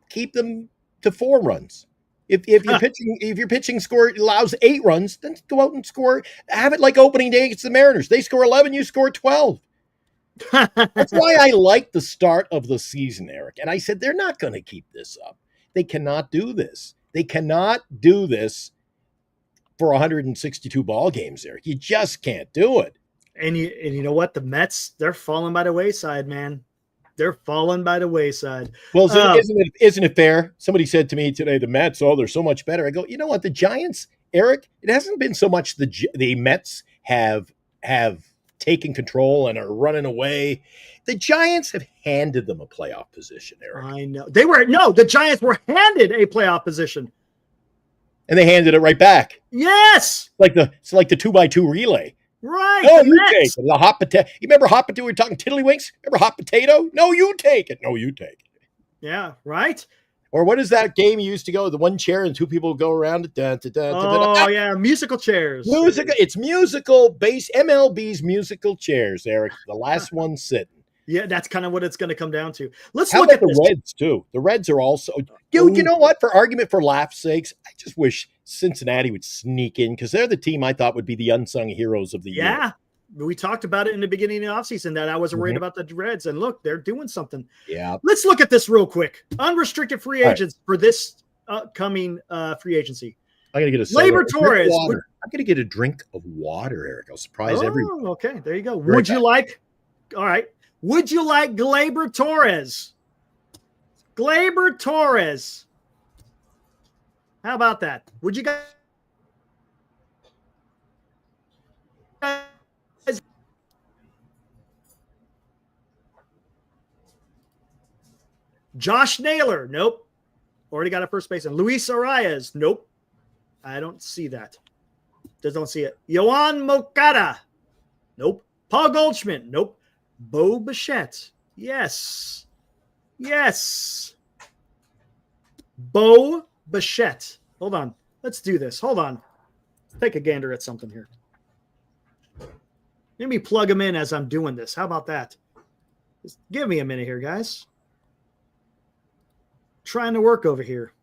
keep them to 4 runs. If your pitching score allows 8 runs, then go out and score. Have it like opening day against the Mariners. They score 11, you score 12. That's why I like the start of the season, Eric. And I said they're not going to keep this up. They cannot do this. They cannot do this for 162 ball games, Eric. You just can't do it. And you know what? The Mets, they're falling by the wayside, man. They're falling by the wayside. Well, isn't it fair? Somebody said to me today, the Mets, they're so much better. I go, you know what? The Giants, Eric, it hasn't been so much the Mets have taken control and are running away. The Giants have handed them a playoff position, Eric. I know. The Giants were handed a playoff position. And they handed it right back. Yes. It's like the 2x2 relay. Right. No, you take it. The hot potato. You remember hot potato? We were talking tiddlywinks. Remember hot potato? No, you take it. No, you take it. Yeah, right. Or what is that game you used to go? The one chair and 2 people go around it. Yeah, musical chairs. It's musical base. MLB's musical chairs, Eric. The last one sitting. Yeah, that's kind of what it's going to come down to. Let's How look about at this. the Reds too. The Reds are also. You know what? For argument for laugh's sakes, I just wish Cincinnati would sneak in because they're the team I thought would be the unsung heroes of the year. Yeah, we talked about it in the beginning of the offseason that I wasn't worried about the Reds, and look, they're doing something. Yeah. Let's look at this real quick. Unrestricted free agents for this upcoming free agency. I'm gonna get a Gleyber Torres. I'm gonna get a drink of water, Eric. I'll surprise everyone. Okay, there you go. Right Would you like? All right. Would you like Gleyber Torres? Gleyber Torres. How about that? Would you guys? Josh Naylor, nope. Already got a first baseman. Luis Arias, nope. I don't see that. Just don't see it. Yohan Moncada, nope. Paul Goldschmidt, nope. Bo Bichette, yes. Yes. Bo Bichette. Hold on. Let's do this. Hold on. Let's take a gander at something here. Let me plug them in as I'm doing this. How about that? Just give me a minute here, guys. Trying to work over here.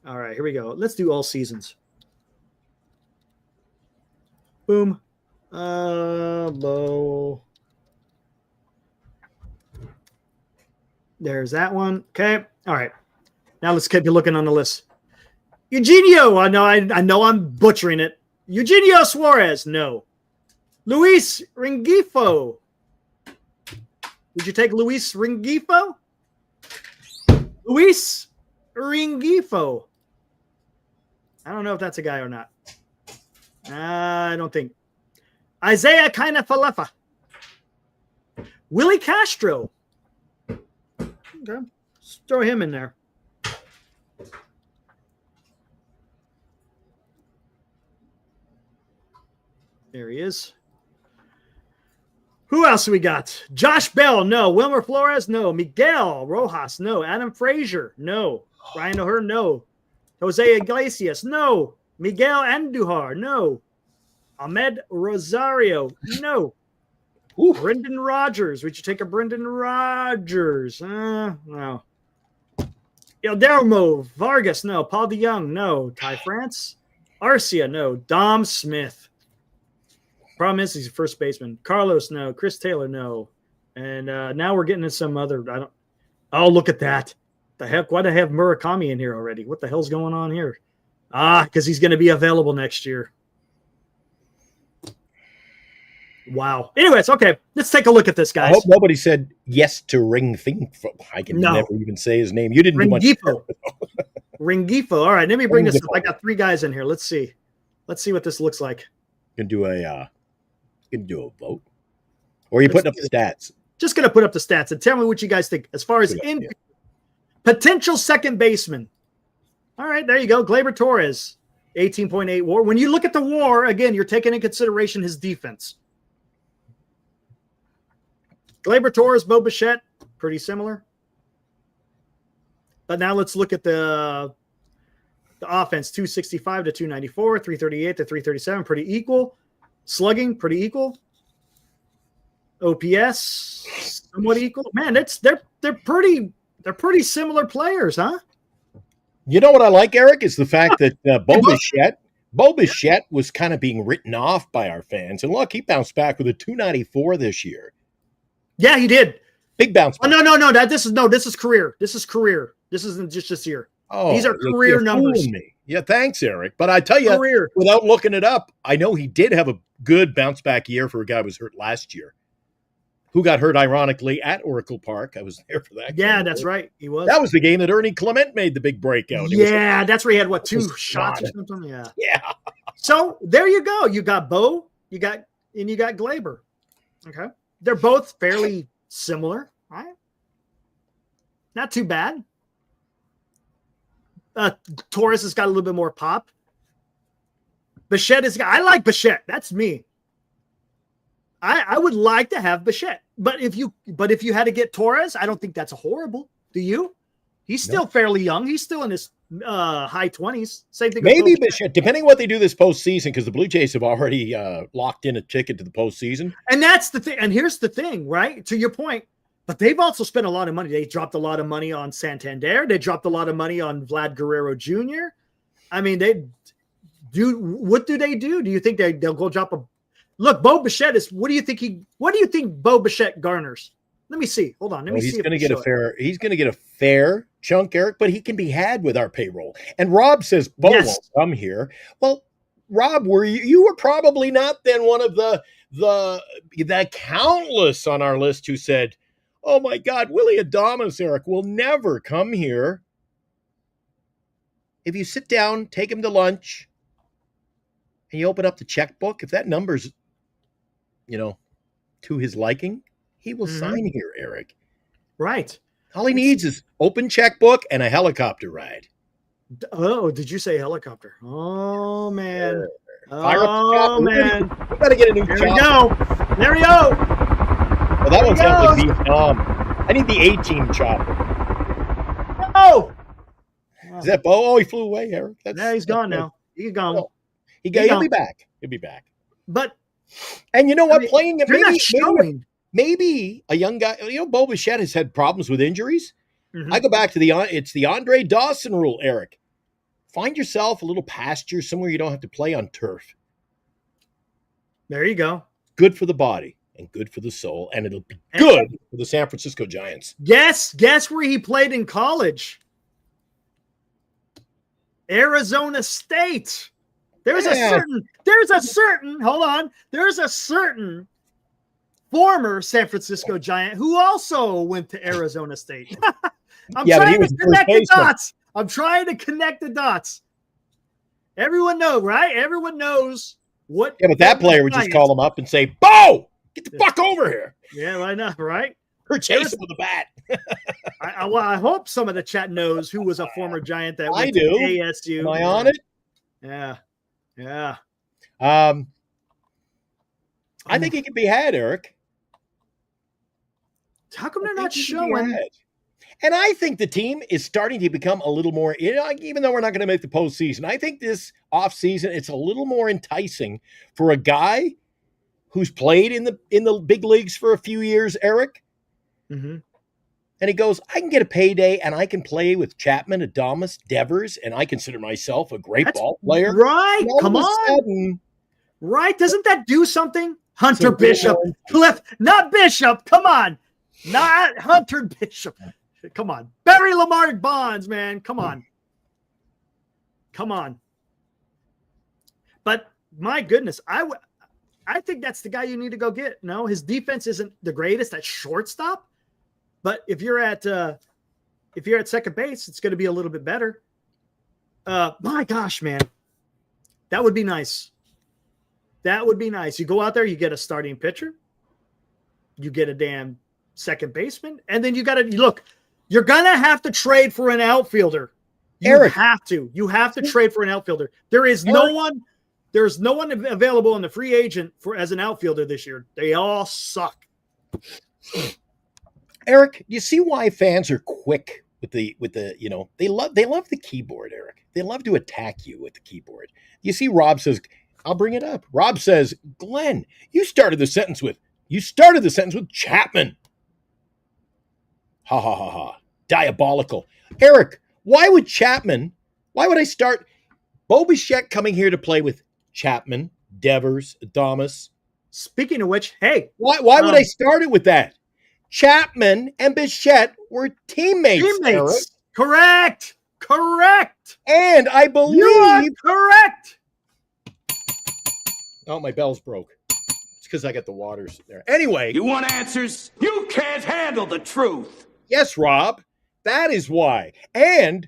All right, here we go. Let's do all seasons. Boom. Bo. There's that one. Okay. All right. Now let's keep looking on the list. Eugenio. I know I'm butchering it. Eugenio Suarez. No. Luis Rengifo. Would you take Luis Rengifo? Luis Rengifo. I don't know if that's a guy or not. I don't think. Isaiah Kiner-Falefa. Willie Castro. Okay. Let's throw him in there. There he is. Who else we got? Josh Bell, no. Wilmer Flores, no. Miguel Rojas, no. Adam Frazier, no. Brian O'Hearn, no. Jose Iglesias, no. Miguel Andujar, no. Ahmed Rosario, no. Ooh. Brendan Rodgers. Would you take a Brendan Rodgers? No. Ildermo Vargas, no. Paul DeYoung, no. Ty France. Arcia, no. Dom Smith. Problem is he's a first baseman. Carlos, no. Chris Taylor, no. And now we're getting to some other. Oh, look at that. The heck? Why do I have Murakami in here already? What the hell's going on here? Because he's going to be available next year. Wow. Anyways, okay. Let's take a look at this, guys. I hope nobody said yes to Ring Thing. I can never even say his name. You didn't do much. Rengifo. All right. Let me bring this up. I got 3 guys in here. Let's see. Let's see what this looks like. You can do a vote. Or are you putting up the stats? Just going to put up the stats and tell me what you guys think as far as Potential second baseman. All right, there you go. Gleyber Torres, 18.8 WAR. When you look at the WAR, again, you're taking into consideration his defense. Gleyber Torres, Bo Bichette, pretty similar. But now let's look at the offense, 265 to 294, 338 to 337, pretty equal. Slugging, pretty equal. OPS, somewhat equal. Man, they're pretty similar players, huh? You know what I like, Eric, is the fact that Bo Bichette was kind of being written off by our fans. And look, he bounced back with a 294 this year. Yeah, he did. Big bounce back. Oh, no. This is career. This is career. This isn't just this year. Oh, these are career numbers. Me. Yeah, thanks, Eric. But I tell you, Career. without looking it up, I know he did have a good bounce back year for a guy who was hurt last year. Who got hurt, ironically, at Oracle Park. I was there for that. Yeah, game. that's right. He was. That was the game that Ernie Clement made the big breakout. Yeah, that's where he had, what, 2 shots or something? Yeah. Yeah. So there you go. You got Bo, you got Gleyber. Okay. They're both fairly similar, right? Not too bad. Torres has got a little bit more pop. Bichette I like Bichette. That's me. I would like to have Bichette. But if you had to get Torres, I don't think that's horrible. Do you? He's still fairly young. He's still in his high 20s. Same thing. Maybe Bichette, depending on what they do this postseason, because the Blue Jays have already locked in a ticket to the postseason. And that's the thing. And here's the thing, right? To your point. But they've also spent a lot of money. They dropped a lot of money on Santander. They dropped a lot of money on Vlad Guerrero Jr. I mean, what do they do? Do you think they'll go drop a look? Bo Bichette is. What do you think Bo Bichette garners? Let me see. Hold on. Let me see. He's going to get a fair. He's going to get a fair chunk, Eric. But he can be had with our payroll. And Rob says Bo won't come here. Well, Rob, you were probably not then one of the countless on our list who said, "Oh my God, Willie Adames, Eric, will never come here." If you sit down, take him to lunch, and you open up the checkbook, if that number's, to his liking, he will sign here, Eric. Right. All he needs is open checkbook and a helicopter ride. Oh, did you say helicopter? Oh, man. Fire up the Oh, chopper. man. We got to get a new There chopper. we go. There we go. Well, that one sounds like Vietnam. I need the A-team chopper. Oh! Is that Bo? Oh, he flew away, Eric. Yeah, he's gone now. He's gone. Oh, he'll be back. He'll be back. But and you know what? I mean, Playing it, they're not showing. maybe a young guy. Bo Bichette has had problems with injuries. Mm-hmm. I go back to it's the Andre Dawson rule, Eric. Find yourself a little pasture somewhere you don't have to play on turf. There you go. Good for the body and good for the soul, and it'll be good for the San Francisco Giants. Guess where he played in college? Arizona State. There's a certain former San Francisco Giant who also went to Arizona State. I'm trying to connect the dots. I'm trying to connect the dots. Everyone knows, right? Everyone knows what. Yeah, but that player would just call him up and say, "Bo, get the fuck over here." Yeah, why not, right? Or chase him with a bat. I hope some of the chat knows who was a former Giant that went to ASU. Am I on it? Yeah. Yeah. I think he can be had, Eric. How come they're not showing? And I think the team is starting to become a little more, even though we're not going to make the postseason, I think this offseason, it's a little more enticing for a guy who's played in the big leagues for a few years, Eric. Mm-hmm. And he goes, I can get a payday and I can play with Chapman, Adames, Devers, and I consider myself a great ball player. Right. Come on. Right. Doesn't that do something? Hunter Bishop. Cliff, not Bishop. Come on. Not Hunter Bishop. Come on. Barry Lamar Bonds, man. Come on. Come on. But my goodness, I think that's the guy you need to go get. No, his defense isn't the greatest at shortstop. But if you're at second base, it's going to be a little bit better. My gosh, man, that would be nice. That would be nice. You go out there, you get a starting pitcher, you get a damn second baseman, and then you got to look. You're gonna have to trade for an outfielder. You have to trade for an outfielder. There's no one available in the free agent as an outfielder this year. They all suck. Eric, you see why fans are quick with the they love the keyboard, Eric. They love to attack you with the keyboard. You see Rob says, I'll bring it up. Rob says, Glenn, you started the sentence with Chapman. Ha ha ha ha. Diabolical. Eric, why would I start Bo Bichette coming here to play with Chapman, Devers, Adames? Speaking of which, hey. Why would I start it with that? Chapman and Bichette were teammates. Eric. Correct. And I believe you are correct. Oh, my bell's broke. It's because I got the waters there. Anyway. You want answers? You can't handle the truth. Yes, Rob. That is why. And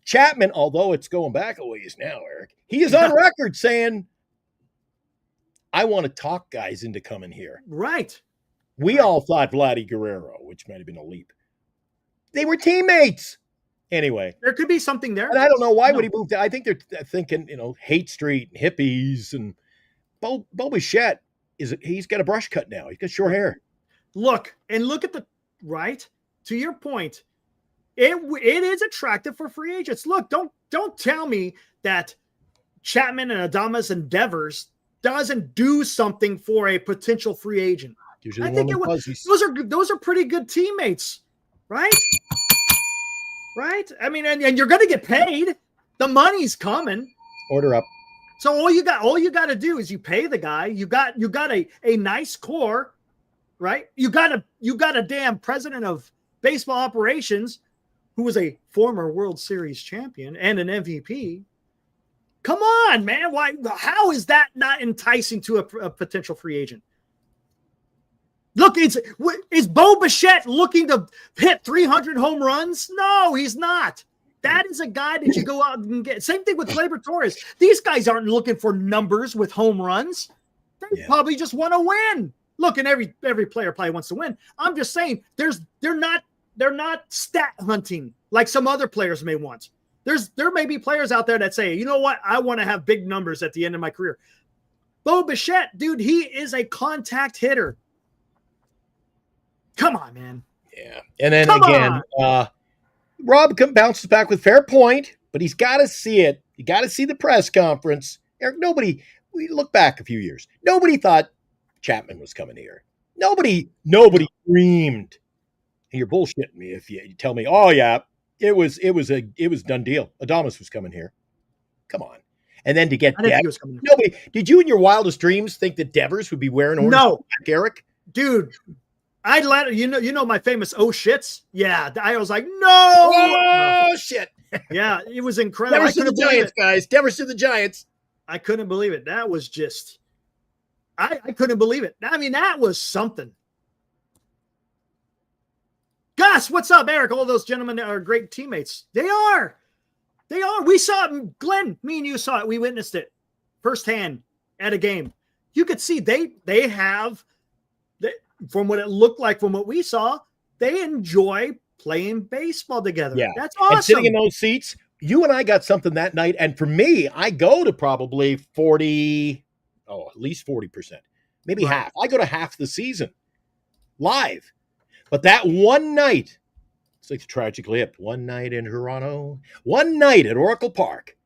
Chapman, although it's going back a ways now, Eric, he is on record saying, I want to talk guys into coming here. Right. We all thought Vladdy Guerrero, which might have been a leap. They were teammates. Anyway. There could be something there. And I don't know why would he move to. I think they're thinking, Hate Street and hippies. And Bo Bichette, he's got a brush cut now. He's got short hair. Look at right? To your point, it is attractive for free agents. Look, don't tell me that Chapman and Adames and Devers doesn't do something for a potential free agent. Usually I think those are pretty good teammates, right? Right? I mean, and you're going to get paid. The money's coming. Order up. So all you got to do is you pay the guy. You got a nice core, right? You got a damn president of baseball operations who was a former World Series champion and an MVP. Come on, man. How is that not enticing to a potential free agent? Look, is Bo Bichette looking to hit 300 home runs? No, he's not. That is a guy that you go out and get. Same thing with Gleyber Torres. These guys aren't looking for numbers with home runs. They probably just want to win. Look, and every player probably wants to win. I'm just saying they're not stat hunting like some other players may want. There may be players out there that say, you know what, I want to have big numbers at the end of my career. Bo Bichette, dude, he is a contact hitter. Come on, man. Yeah. And then Rob bounces back with fair point, but he's got to see it. You got to see the press conference. Eric, we look back a few years. Nobody thought Chapman was coming here. Nobody dreamed. And you're bullshitting me if you tell me, oh yeah, it was done deal. Adames was coming here. Come on. And then to get Devers, nobody. Did you in your wildest dreams think that Devers would be wearing orange? No, black, Eric. Dude, I'd let you know my famous oh shits. Yeah, I was like, no, oh shit. Yeah, it was incredible. Devers to the Giants, guys. Devers to the Giants. I couldn't believe it. That was just, I couldn't believe it. I mean, that was something. Gus, what's up, Eric? All those gentlemen are great teammates. They are. We saw it. Glenn, me and you saw it. We witnessed it firsthand at a game. You could see they have, from what it looked like, from what we saw, they enjoy playing baseball together. Yeah. That's awesome. And sitting in those seats, you and I got something that night. And for me, I go to probably at least 40%, maybe half. I go to half the season live. But that one night, it's like the tragic lip, one night in Toronto, one night at Oracle Park,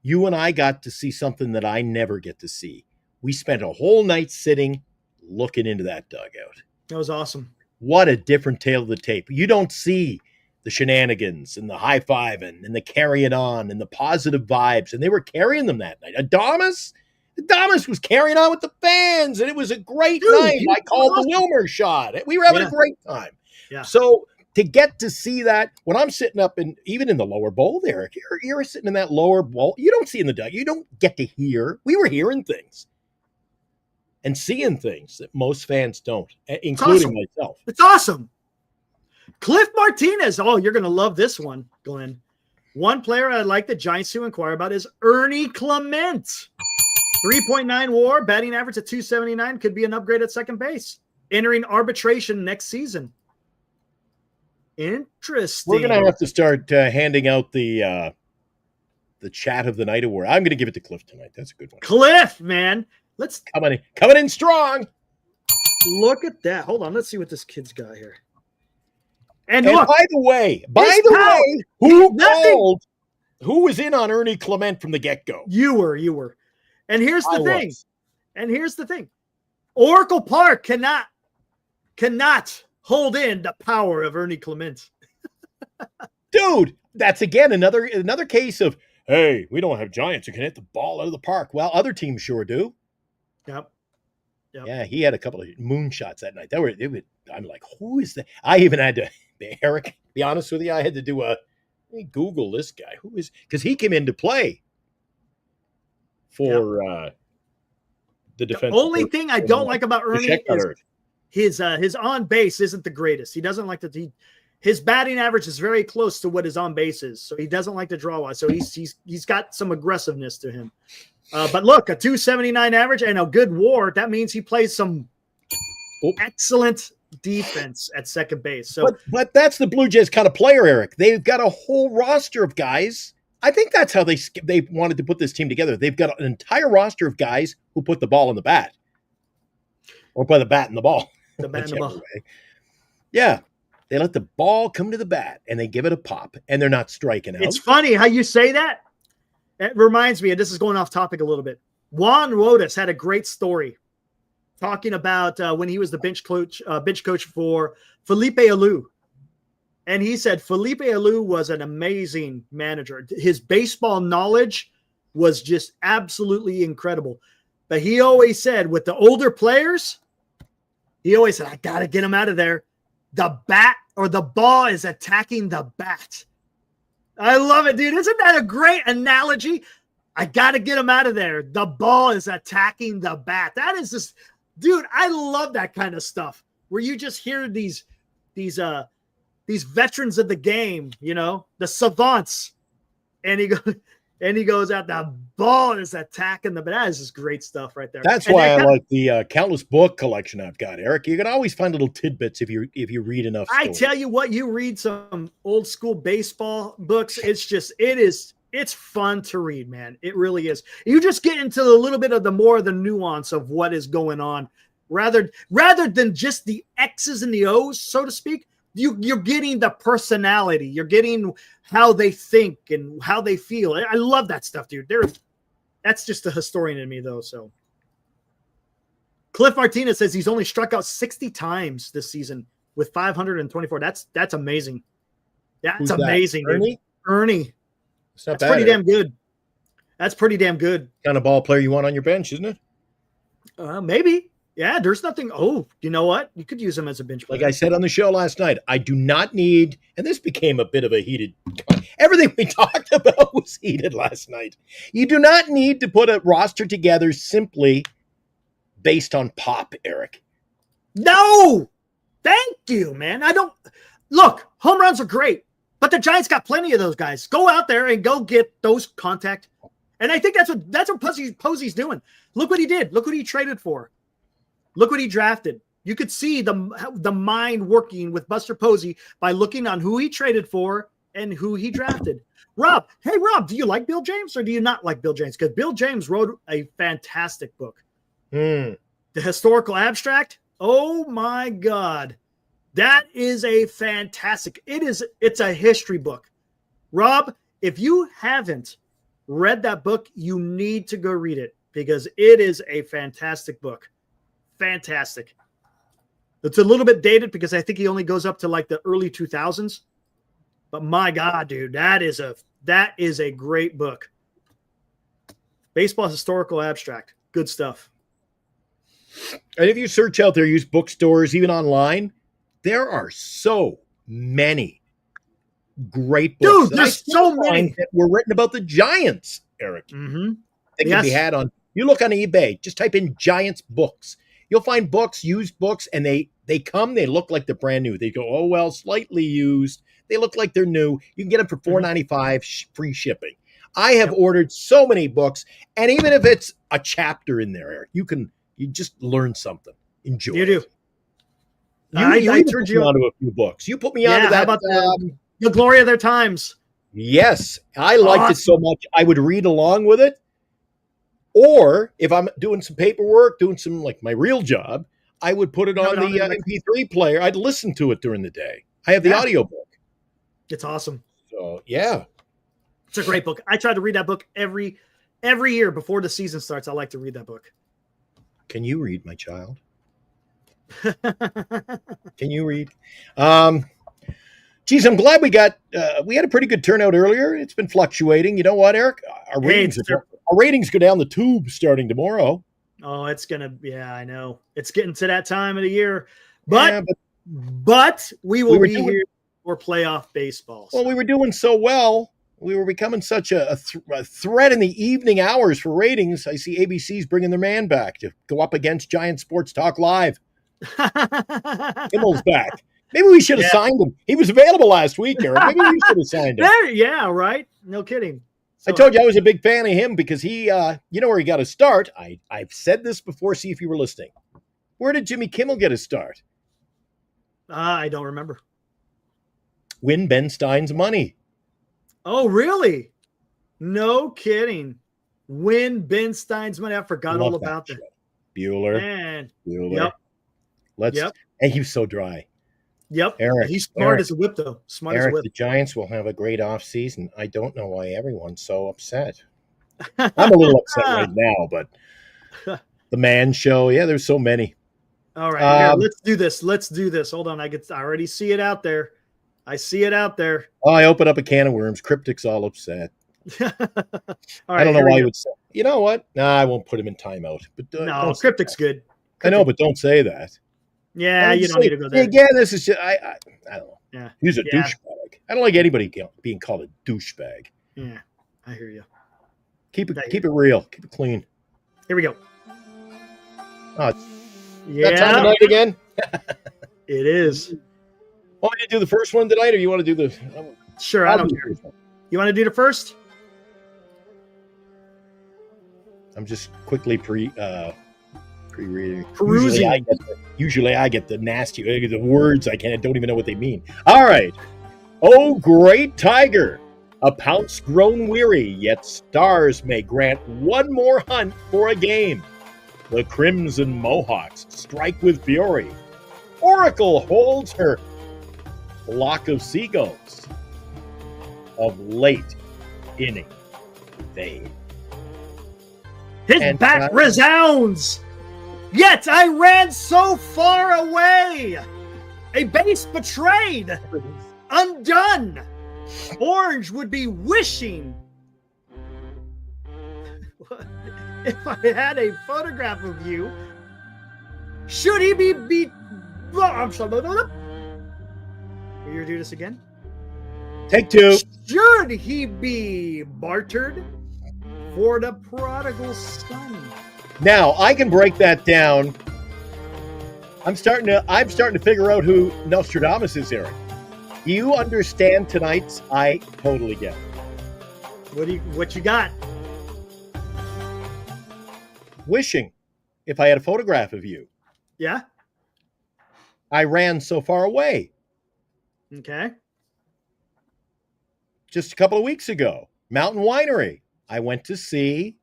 you and I got to see something that I never get to see. We spent a whole night sitting, looking into that dugout. That was awesome. What a different tale of the tape. You don't see the shenanigans and the high-fiving and the carrying on and the positive vibes, and they were carrying them that night. Adames was carrying on with the fans, and it was a great night. I called the Wilmer shot. We were having a great time. Yeah. So to get to see that, when I'm sitting up even in the lower bowl there, you're sitting in that lower bowl, you don't see in the dugout. You don't get to hear. We were hearing things and seeing things that most fans don't, including myself. It's awesome. Cliff Martinez. Oh, you're going to love this one, Glenn. One player I'd like the Giants to inquire about is Ernie Clement. 3.9 WAR, batting average at 279, could be an upgrade at second base. Entering arbitration next season. Interesting. We're going to have to start handing out the chat of the night award. I'm going to give it to Cliff tonight. That's a good one. Cliff, man. Let's coming in strong. look at that. Hold on. Let's see what this kid's got here. And And look, by the way, who was in on Ernie Clement from the get-go? you were. And here's the I thing. was. And here's the thing. Oracle Park cannot hold in the power of Ernie Clement. Dude, that's again another case of, hey, we don't have Giants who can hit the ball out of the park. Well, other teams sure do. Yep. Yeah, he had a couple of moonshots that night. I'm like, who is that? I even had to, Eric, be honest with you, I had to do let me Google this guy. Who is, because he came into play for the defense. The only thing I don't like about Ernie is his on base isn't the greatest. He doesn't like his batting average is very close to what his on base is, so he doesn't like to draw wide. So he's got some aggressiveness to him. But look, a 279 average and a good WAR. That means he plays some excellent defense at second base. So, but that's the Blue Jays kind of player, Eric. They've got a whole roster of guys. I think that's how they wanted to put this team together. They've got an entire roster of guys who put the ball in the bat, or play the bat in the ball. The bat in the ball. Way. Yeah, they let the ball come to the bat and they give it a pop, and they're not striking out. It's funny how you say that. It reminds me, and this is going off topic a little bit. Juan Rodas had a great story talking about when he was the bench coach for Felipe Alou. And he said Felipe Alou was an amazing manager. His baseball knowledge was just absolutely incredible. But he always said with the older players, he always said, I got to get them out of there. The bat or the ball is attacking the bat. I love it, dude. Isn't that a great analogy? I got to get them out of there. The ball is attacking the bat. That is just, dude, I love that kind of stuff where you just hear these veterans of the game, the savants, and he goes out. The ball is attacking the bat. That is just great stuff right there. That's why I like the countless book collection I've got, Eric. You can always find little tidbits if you read enough stories. I tell you what, you read some old school baseball books. It's fun to read, man. It really is. You just get into a little bit of the nuance of what is going on, rather than just the X's and the O's, so to speak. You're getting the personality. You're getting how they think and how they feel. I love that stuff, dude. That's just a historian in me, though. So, Cliff Martinez says he's only struck out 60 times this season with 524. That's amazing. That's amazing, dude. Ernie. That's pretty damn good. That's pretty damn good. Kind of ball player you want on your bench, isn't it? Maybe. Yeah, there's nothing. Oh, you know what? You could use him as a bench player. Like I said on the show last night, I do not need, and this became a bit of a heated, everything we talked about was heated last night. You do not need to put a roster together simply based on pop, Eric. No! Thank you, man. Look, home runs are great, but the Giants got plenty of those guys. Go out there and go get those contact. And I think that's what Posey's doing. Look what he did. Look what he traded for. Look what he drafted. You could see the mind working with Buster Posey by looking on who he traded for and who he drafted. Rob, do you like Bill James or do you not like Bill James? Because Bill James wrote a fantastic book. The Historical Abstract. Oh my God. That is a fantastic. It's a history book. Rob, if you haven't read that book, you need to go read it because it is a fantastic book. Fantastic. It's a little bit dated because I think he only goes up to like the early 2000s. But my God, dude, that is a great book. Baseball Historical Abstract. Good stuff. And if you search out there, use bookstores, even online, there are so many great books. Dude, there's so many that were written about the Giants, Eric. Mm-hmm. They can be had on, you look on eBay, just type in Giants books. You'll find books, used books, and they look like they're brand new. They go, oh, well, slightly used. They look like they're new. You can get them for $4.95 free shipping. I have ordered so many books, and even if it's a chapter in there, Eric, you just learn something. Enjoy. You do. I even turned put me you onto a few books. You put me Yeah, onto how that. about the glory of their times? Yes, I liked it so Awesome. much. I would read along with it. Or if I'm doing some paperwork, doing some like my real job, I would put it Have on it on the in the- MP3 player. I'd listen to it during the day. I have the Yeah. audiobook. It's awesome. So, yeah. It's a great book. I try to read that book every year before the season starts. I like to read that book. Can you read, my child? Can you read? Geez, I'm glad we had a pretty good turnout earlier. It's been fluctuating. You know what, Eric? Our ratings go down the tube starting tomorrow. Oh, it's gonna. Yeah, I know. It's getting to that time of the year, but Yeah, but we will were be doing- here for playoff baseball. Well, we were doing so well. We were becoming such a threat in the evening hours for ratings. I see ABC's bringing their man back to go up against Giant Sports Talk Live. Kimmel's back. Maybe we should have signed him. He was available last week, Eric. Maybe we should have signed him. Yeah, right. No kidding. I told you I was a big fan of him because he, you know where he got his start. I've said this before. See if you were listening. Where did Jimmy Kimmel get his start? I don't remember. Win Ben Stein's money. Oh, really? No kidding. Win Ben Stein's money. I forgot all about that. Bueller. Man. Bueller. Yep. And he was so dry. Yep. Eric, He's smart as a whip, though. Smart as a Eric, whip. the Giants will have a great offseason. I don't know why everyone's so upset. I'm a little upset right now, but the Man Show, yeah, there's so many. All right, here, let's do this. Let's do this. Hold on. I already see it out there. I see it out there. Oh, I opened up a can of worms. Cryptic's all upset. All right, I don't know why he would say. You know what? Nah, I won't put him in timeout. But no, Cryptic's good. I know, but don't say that. Yeah, you don't need to go there. Again, this is just, I don't know. Yeah. He's a douchebag. I don't like anybody being called a douchebag. Yeah, I hear you. Keep it real. Keep it clean. Here we go. Oh, yeah. that time of night again? It is. Want me to do the first one tonight, or you want to do the? Sure, I don't care. You want to do the first? I'm just quickly pre-reading. Perusing. Usually I get the nasty, the words I don't even know what they mean. All right. Oh, great tiger, a pounce grown weary, yet stars may grant one more hunt for a game. The crimson Mohawks strike with fury. Oracle holds her flock of seagulls. Of late inning fade. His bat resounds. Yet I ran so far away. A base betrayed. Undone. Orange would be wishing if I had a photograph of you. Should he be beat? Will you do this again? Take two. Should he be bartered for the prodigal son? Now I can break that down. I'm starting to figure out who Nostradamus is, Eric. You understand tonight's? I totally get it. What you got? Wishing if I had a photograph of you. Yeah. I ran so far away. Okay. Just a couple of weeks ago, Mountain Winery. I went to see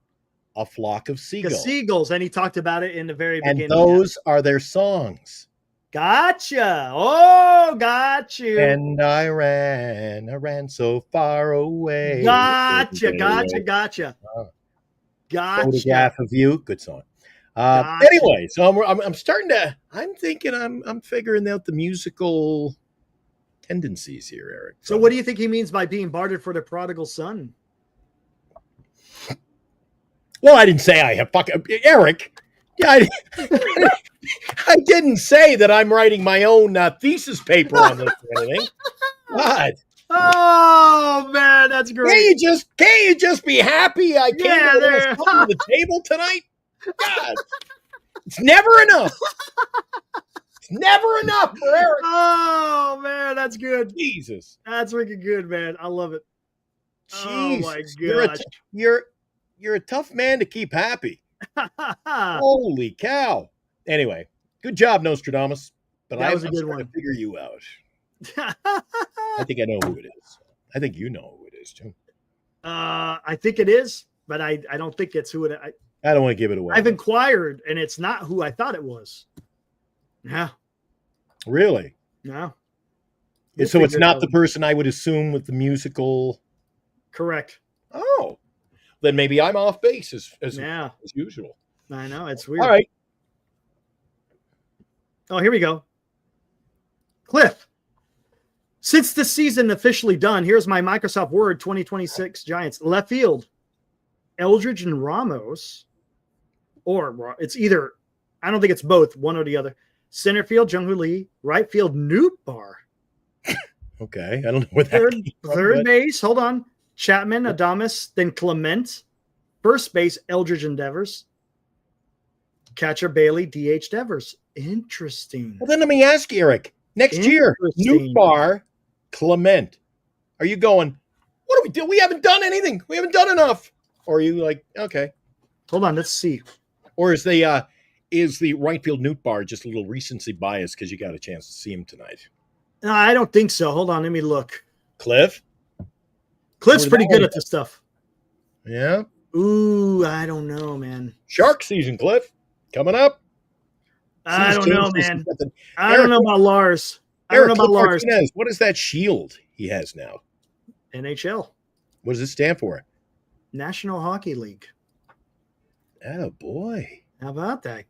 a flock of The seagulls. seagulls, and he talked about it in the very And beginning. those are their songs. Gotcha. Oh, got you. And I ran so far away. Gotcha. Photograph of you. Good song. Gotcha. Anyway, so I'm starting to. I'm thinking. I'm figuring out the musical tendencies here, Eric. So, what do you think he means by being bartered for the prodigal son? Well, I didn't say I have fucking Eric. Yeah, I didn't say that I'm writing my own thesis paper on this or anything. God. Oh man, that's great. Can't you just be happy I came Yeah, to there. the table tonight? God, it's never enough. It's never enough for Eric. Oh man, that's good. Jesus, That's freaking good, man. I love it. Oh my Jesus. gosh. You're a tough man to keep happy. Holy cow. Anyway, good job, Nostradamus. But That I'm was a good starting one. to figure you out. I think I know who it is. I think you know who it is too. I think it is, but I don't think it's who it. I don't want to give it away. I've inquired, and it's not who I thought it was. No, Really? no. And so it's figure it not out. the person I would assume with the musical. Correct. Oh, then maybe I'm off base as Yeah, usual. I know it's weird. All right. Oh, here we go. Cliff. Since the season officially done, here's my Microsoft Word 2026 Giants. Left field, Eldridge and Ramos. Or it's either, I don't think it's both, one or the other. Center field, Jung-Hoo Lee. Right field, Nootbaar. Okay. I don't know where that came from, Third but- base, hold on. Chapman, Adames, then Clement. First base, Eldridge and Devers. Catcher, Bailey, DH Devers. Interesting. Well, then let me ask you, Eric. Next year, Interesting. Nootbaar, Clement. Are you going, what do we do? We haven't done anything. We haven't done enough. Or are you like, okay. Hold on, let's see. Or is the right field Nootbaar just a little recency bias because you got a chance to see him tonight? No, I don't think so. Hold on, let me look. Cliff? Cliff's Where's pretty that good one? at this stuff. Yeah. Ooh, I don't know, man. Shark season, Cliff. Coming up. I don't know, man. Nothing. I don't know about Lars. I don't know about Cliff Lars. Martinez, what is that shield he has now? NHL, What does it stand for? National Hockey League. Oh, boy. How about that?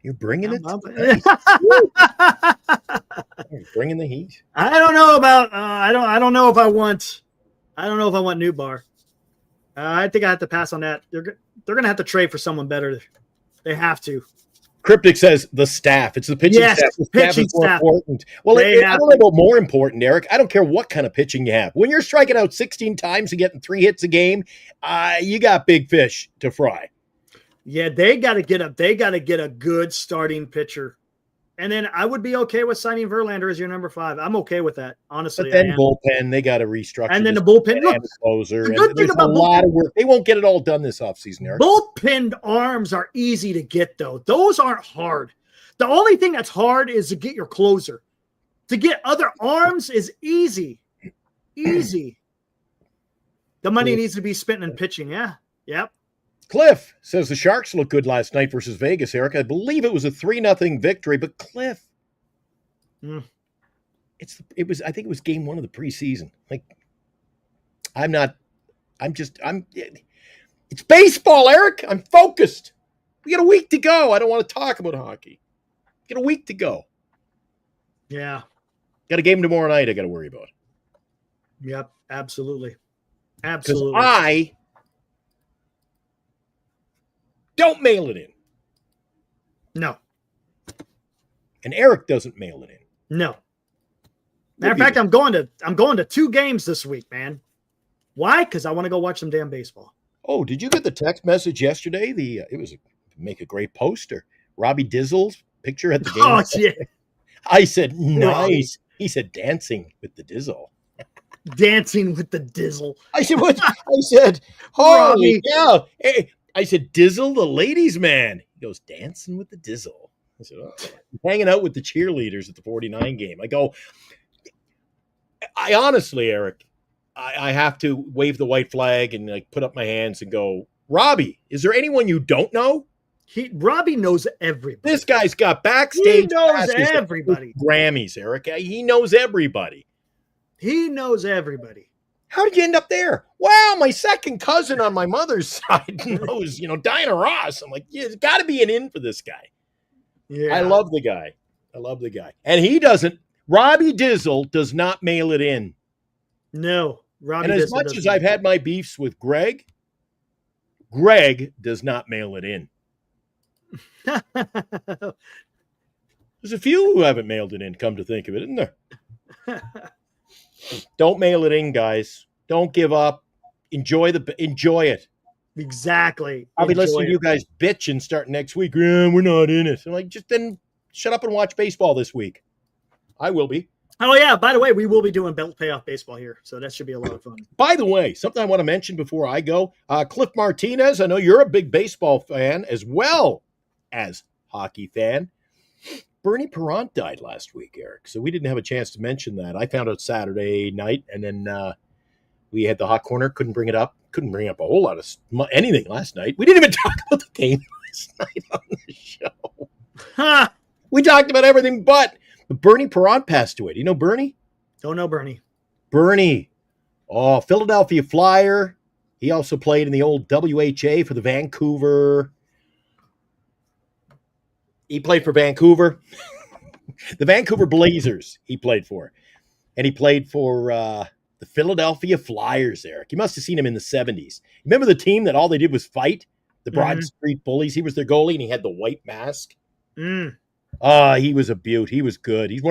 You're bringing How it. about tonight. that? You're bringing the heat. I don't know about. I don't know if I want. I don't know if I want Nootbaar. I think I have to pass on that. They're gonna have to trade for someone better. They have to. Cryptic says the staff. It's the pitching Yes, staff. The pitching is more staff. important. Well, They I have don't know about more important, Eric. I don't care what kind of pitching you have. When you're striking out 16 times and getting 3 hits a game, you got big fish to fry. Yeah, they got to get a. They got to get a good starting pitcher, and then I would be okay with signing Verlander as your number 5. I'm okay with that, honestly. But then I am. bullpen, they got to restructure. And then this the bullpen. and Look, the closer. the And good thing there's a about lot of work. They won't get it all done this offseason, Eric. bullpen arms are easy to get, though. Those aren't hard. The only thing that's hard is to get your closer. To get other arms is easy. Easy. The money Cool. needs to be spent in pitching. Yeah. Yep. Cliff says the Sharks looked good last night versus Vegas, Eric. I believe it was a 3-0 victory, but Cliff, Mm. I think it was game 1 of the preseason. Like, it's baseball, Eric. I'm focused. We got a week to go. I don't want to talk about hockey. Got a week to go. Yeah. Got a game tomorrow night I got to worry about. Yep. Absolutely. Because Absolutely. I don't mail it in. No. And Eric doesn't mail it in. No. Matter of fact, I'm going to 2 games this week, man. Why? Because I want to go watch some damn baseball. Oh, did you get the text message yesterday? It was make a great poster. Robbie Dizzle's picture at the game. Oh, yeah. I said, nice. Robbie. He said, dancing with the Dizzle. Dancing with the Dizzle. I said, what? I said, holy Robbie. cow. Hey, I said, Dizzle, the ladies' man. He goes, dancing with the Dizzle. I said, oh, hanging out with the cheerleaders at the 49 game. I go, I honestly, Eric, I have to wave the white flag and like put up my hands and go, Robbie, is there anyone you don't know? Robbie knows everybody. This guy's got backstage He knows passes at everybody. Grammys, Eric. He knows everybody. He knows everybody. How did you end up there? Well, my second cousin on my mother's side knows, Diana Ross. I'm like, yeah, there's got to be an in for this guy. Yeah. I love the guy. And he doesn't. Robbie Dizzle does not mail it in. No. Robbie And as Dizzle much doesn't. as I've had my beefs with Greg does not mail it in. There's a few who haven't mailed it in, come to think of it, isn't there? Don't mail it in, guys. Don't give up. Enjoy it. Exactly. I'll be Enjoy listening to you it. guys bitching starting next week. Yeah, we're not in it. I'm like, just then shut up and watch baseball this week. I will be. Oh, yeah. By the way, we will be doing belt payoff baseball here. So that should be a lot of fun. By the way, something I want to mention before I go. Cliff Martinez, I know you're a big baseball fan as well as hockey fan. Bernie Perrant died last week, Eric. So we didn't have a chance to mention that. I found out Saturday night, and then we had the hot corner. Couldn't bring it up. Couldn't bring up a whole lot of anything last night. We didn't even talk about the game last night on the show. Huh. We talked about everything but Bernie Perrant passed away. Do you know Bernie? Don't know Bernie. Bernie. Oh, Philadelphia Flyer. He also played in the old WHA for the Vancouver. He played for Vancouver. The Vancouver Blazers he played for. And he played for the Philadelphia Flyers, Eric. You must have seen him in the 70s. Remember the team that all they did was fight? The Broad Street Bullies. He was their goalie, and he had the white mask. Mm. He was a beaut. He was good. He's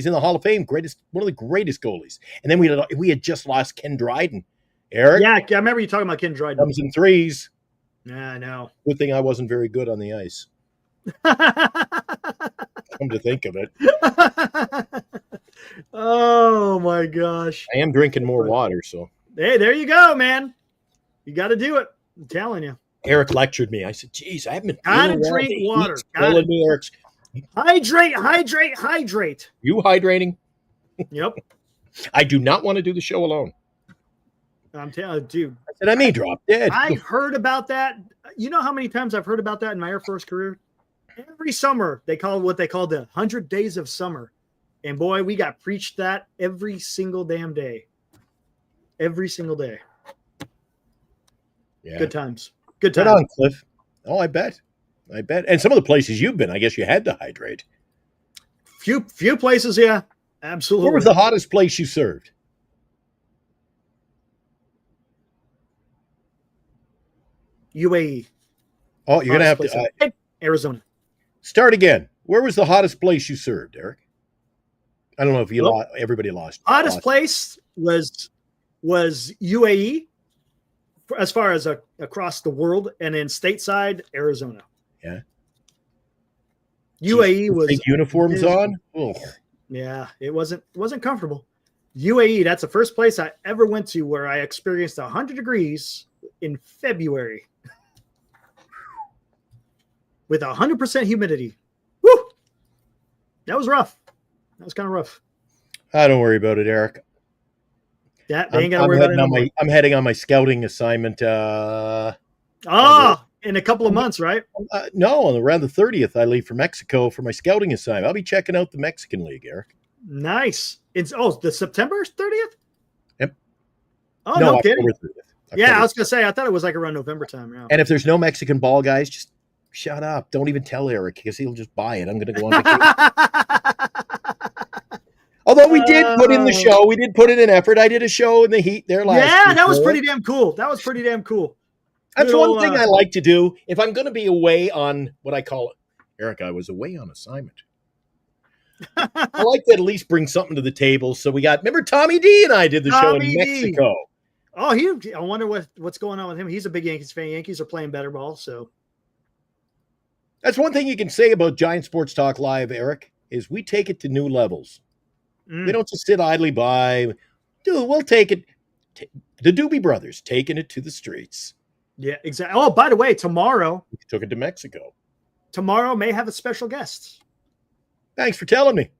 in the Hall of Fame. One of the greatest goalies. And then we had just lost Ken Dryden. Eric? Yeah, I remember you talking about Ken Dryden. Comes in threes. Yeah, I know. Good thing I wasn't very good on the ice. Come to think of it. Oh my gosh. I am drinking more water, so. Hey, there you go, man. You got to do it. I'm telling you. Eric lectured me. I said, geez, I haven't been Gotta feeling well. drink The water. heat's killing me, Eric. Hydrate. You hydrating? Yep. I do not want to do the show alone. I'm telling you, dude. I said, I may drop dead. I've heard about that. You know how many times I've heard about that in my Air Force career? Every summer, they call what they call the 100 days of summer. And boy, we got preached that every single damn day. Every single day. Yeah. Good times. Good Right times. on, Cliff. Oh, I bet. And some of the places you've been, I guess you had to hydrate. Few places, yeah. Absolutely. Where was the hottest place you served? UAE. Oh, you're going to have Hottest to place Arizona. start again. Where was the hottest place you served, Eric? I don't know if you Well, lost. Everybody lost. Hottest lost. place was UAE as far as across the world, and then stateside Arizona. Yeah. UAE was Big uniforms on. Oh, yeah, it wasn't comfortable. UAE, that's the first place I ever went to where I experienced 100 degrees in February with 100% humidity. Woo! That was rough. That was kind of rough. don't worry about it, Eric. That they ain't got to worry about it anymore. I'm heading on my scouting assignment. In a couple of months, right? No, around the 30th, I leave for Mexico for my scouting assignment. I'll be checking out the Mexican League, Eric. Nice. It's the September 30th? Yep. Oh, no kidding. October 30th. Yeah, I October. was gonna say I thought it was like around November time. Yeah. And if there's no Mexican ball, guys, just shut up. Don't even tell Eric because he'll just buy it. I'm going to go on vacation. Although we did put in the show, we did put in an effort. I did a show in the heat there last week. Yeah, that was pretty damn cool. That's Good one old, thing I like to do. If I'm going to be away on what I call it, Eric, I was away on assignment. I like to at least bring something to the table. So we got, remember Tommy D and I did the show in Tommy D. Mexico. Oh, I wonder what's going on with him. He's a big Yankees fan. Yankees are playing better ball, so That's one thing you can say about Giant Sports Talk Live, Eric, is we take it to new levels. We don't just sit idly by. Dude, we'll take it. The Doobie Brothers taking it to the streets. yeah, exactly. Oh, by the way, tomorrow We took it to Mexico. may have a special guest. Thanks for telling me.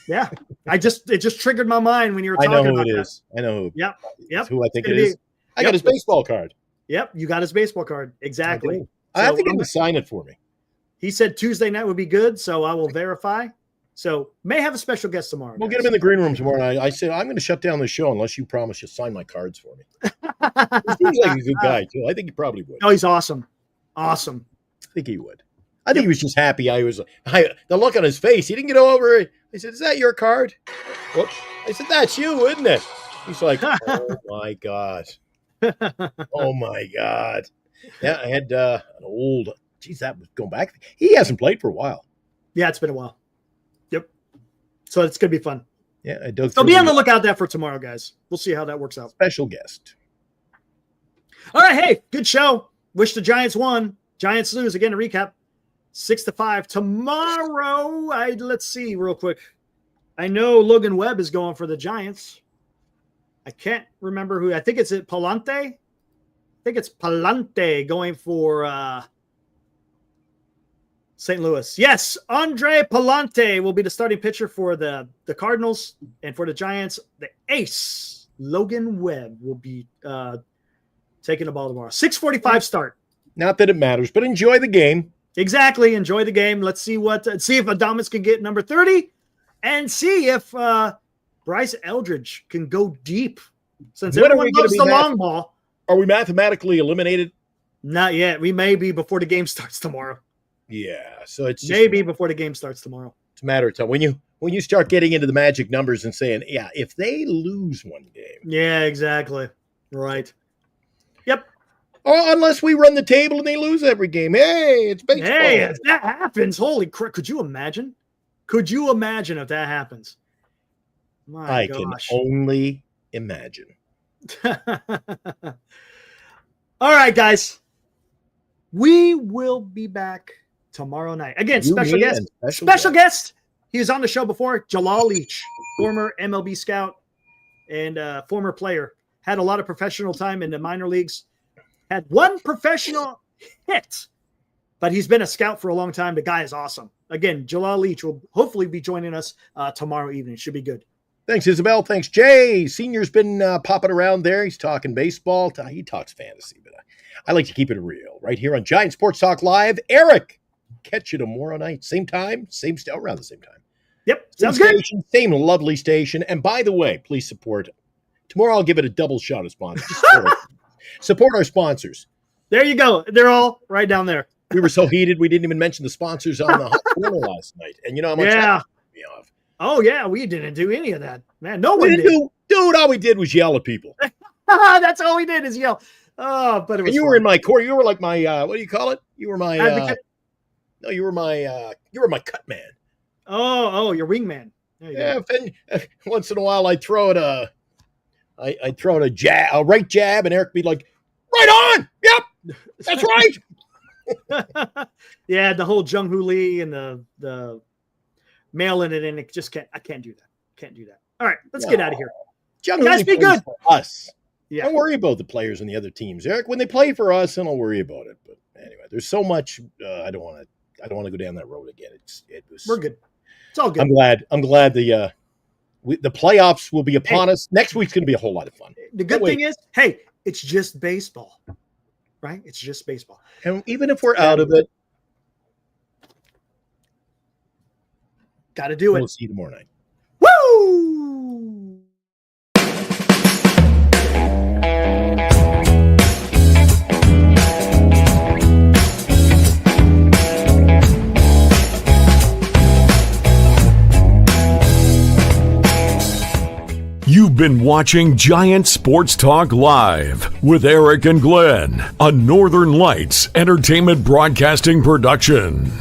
Yeah, it just triggered my mind when you were I talking know who about it that. is. I know who. Yep. That's who I think It's it gonna is. I got his baseball card. Yep, you got his baseball card. Exactly. I have to So, get him to sign it for me. He said Tuesday night would be good, so I will verify. So may have a special guest tomorrow. We'll guys. get him in the green room tomorrow night. I said, I'm going to shut down the show unless you promise you'll sign my cards for me. He seems like a good guy, too. I think he probably would. Oh, he's awesome. Awesome. I think he would. I think he was just happy. The look on his face, he didn't get over it. I said, is that your card? Whoops. I said, that's you, isn't it? He's like, oh, my God. Oh, my God. Yeah, I had an old, geez, that was going back. He hasn't played for a while. Yeah, it's been a while. Yep. So it's going to be fun. Yeah, I dug So through be on the the lookout there for tomorrow, guys. We'll see how that works out. special guest. All right. Hey, good show. Wish the Giants won. Giants lose. Again, to recap, 6-5. Tomorrow, let's see real quick. I know Logan Webb is going for the Giants. I can't remember who. I think it's Palante. I think it's Palante going for St. Louis. Yes, Andre Palante will be the starting pitcher for the Cardinals, and for the Giants, the ace Logan Webb will be taking the ball tomorrow. 6:45 start. Not that it matters, but enjoy the game. Exactly. Enjoy the game. Let's see see if Adames can get number 30, and see if Bryce Eldridge can go deep. Since When are everyone we gonna loves be the long ball. Are we mathematically eliminated? Not yet. We may be before the game starts tomorrow. Yeah. So it's just Maybe before the game starts tomorrow. it's a matter of time. When you start getting into the magic numbers and saying, yeah, if they lose one game. Yeah, exactly. Right. Yep. Oh, unless we run the table and they lose every game. Hey, it's baseball. Hey, if that happens, holy crap. Could you imagine? Could you imagine if that happens? My I gosh. can only imagine. All right, guys. We will be back tomorrow night. Again, You, special me, guest. and Special guest. He was on the show before. Jalal Leach, former MLB scout and former player. Had a lot of professional time in the minor leagues. Had one professional hit, but he's been a scout for a long time. The guy is awesome. Again, Jalal Leach will hopefully be joining us tomorrow evening. Should be good. Thanks, Isabel. Thanks, Jay. Senior's been popping around there. He's talking baseball. He talks fantasy, but I like to keep it real. Right here on Giant Sports Talk Live. Eric, catch you tomorrow night. Same time, same around the same time. Yep, Same sounds good. station, same lovely station. And by the way, please support. Tomorrow I'll give it a double shot of sponsors. Support our sponsors. There you go. They're all right down there. We were so heated, we didn't even mention the sponsors on the hot corner last night. And you know how much that pissed me off. Oh, yeah. We didn't do any of that. Man, no We one didn't did. dude, all we did was yell at people. That's all we did is yell. Oh, but it was And you were in my core. You were like my what do you call it? You were my advocate. no, you were my cut man. Oh, your wingman. There you go. Yeah, and once in a while I throw it a right jab, and Eric be like, right on. Yep, that's right. Yeah, the whole Jung Hoo Lee and the mailing it in. It just can't. I can't do that. Can't do that. All right, let's get out of here. John Guys, only be plays good. for us. Yeah. Don't worry about the players and the other teams, Eric. When they play for us, then I'll worry about it. But anyway, there's so much. I don't want to go down that road again. We're good. It's all good. I'm glad the playoffs will be upon us. Next week's going to be a whole lot of fun. The good thing is, hey, it's just baseball, right? It's just baseball. And even if we're out of it, Got to do we'll it. see you tomorrow night. Woo! You've been watching Giant Sports Talk Live with Eric and Glenn, a Northern Lights Entertainment Broadcasting production.